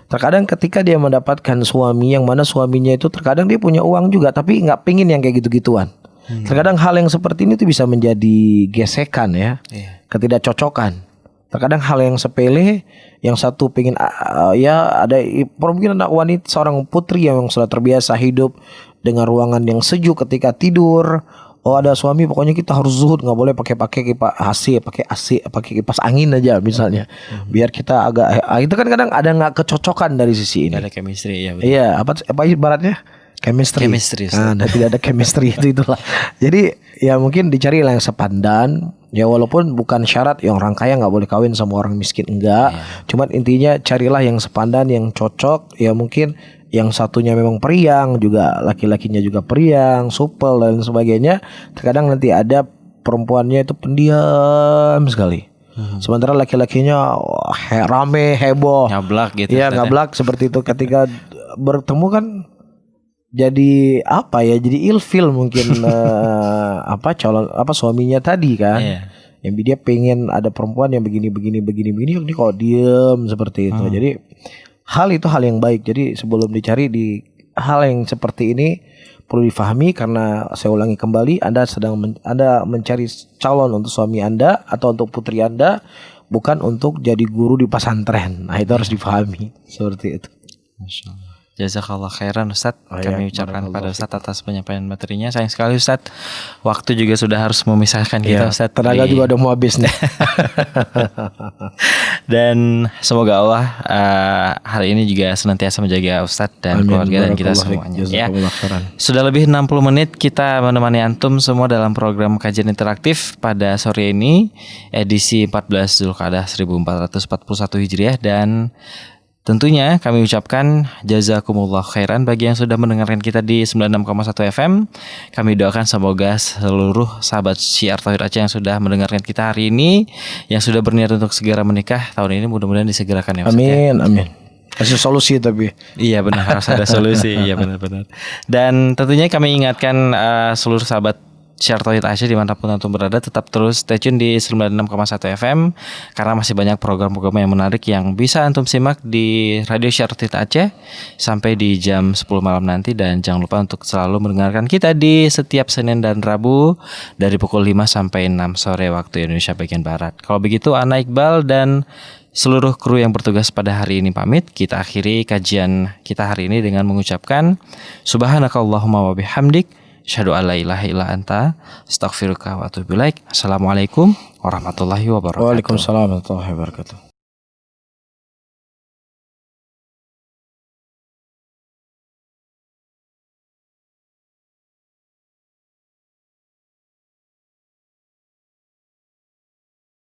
Terkadang ketika dia mendapatkan suami yang mana suaminya itu terkadang dia punya uang juga tapi nggak pengen yang kayak gitu-gituan. Terkadang hal yang seperti ini tuh bisa menjadi gesekan ya, ketidakcocokan. Terkadang hal yang sepele, yang satu pengen ya ada mungkin anak wanita seorang putri yang sudah terbiasa hidup dengan ruangan yang sejuk ketika tidur. Oh, ada suami pokoknya kita harus zuhud, nggak boleh pakai AC, pakai kipas angin aja misalnya. Biar kita agak itu kan kadang ada nggak kecocokan dari sisi ini. Gak ada chemistry ya. Iya, apa ibaratnya? Chemistry. Nah, tidak ada chemistry itulah. Jadi ya mungkin dicari yang sepandan. Ya walaupun bukan syarat yang orang kaya nggak boleh kawin sama orang miskin, enggak. Cuman intinya carilah yang sepandan, yang cocok. Ya mungkin yang satunya memang periang, juga laki-lakinya juga periang, supel dan sebagainya. Terkadang nanti ada perempuannya itu pendiam sekali. Sementara laki-lakinya rame, heboh, nyablak gitu. Iya, nyablak seperti itu. Ketika bertemu kan jadi apa ya? Jadi ilfil mungkin suaminya tadi kan. Yang dia pengen ada perempuan yang begini, ini kok diem seperti itu. Jadi hal itu hal yang baik. Jadi sebelum dicari di hal yang seperti ini perlu difahami, karena saya ulangi kembali, Anda mencari calon untuk suami Anda atau untuk putri Anda, bukan untuk jadi guru di pesantren. Nah, itu harus difahami seperti itu. Masya Allah. Jazakallah khairan Ustadz. Kami ucapkan pada Ustadz atas penyampaian materinya. Sayang sekali Ustadz, waktu juga sudah harus memisahkan kita Ustadz. Tenaga juga udah mau habis nih. Dan semoga Allah hari ini juga senantiasa menjaga Ustadz dan keluarga dan kita semuanya ya. Sudah lebih 60 menit kita menemani antum semua dalam program kajian interaktif pada sore ini, edisi 14 Zulqa'dah 1441 Hijriah. Dan tentunya kami ucapkan jazakumullah khairan bagi yang sudah mendengarkan kita di 96,1 FM. Kami doakan semoga seluruh sahabat Syiar Tauhid Aceh yang sudah mendengarkan kita hari ini, yang sudah berniat untuk segera menikah tahun ini, mudah-mudahan disegerakan ya Ustaz. Amin. Kasih solusi tapi. Iya benar, harus ada solusi. Iya benar-benar. Dan tentunya kami ingatkan seluruh sahabat Syiar Tauhid Aceh dimanapun antum berada, tetap terus stay tune di 96,1 FM karena masih banyak program-program yang menarik yang bisa antum simak di Radio Syiar Tauhid Aceh sampai di jam 10 malam nanti. Dan jangan lupa untuk selalu mendengarkan kita di setiap Senin dan Rabu dari pukul 5 sampai 6 sore waktu Indonesia bagian Barat. Kalau begitu Ana Iqbal dan seluruh kru yang bertugas pada hari ini pamit. Kita akhiri kajian kita hari ini dengan mengucapkan Subhanakallahumma wa bihamdik, asyhadu an la ilaha illa anta, astaghfiruka wa atubu ilaik. Assalamualaikum warahmatullahi wabarakatuh. Waalaikumsalam warahmatullahi wabarakatuh.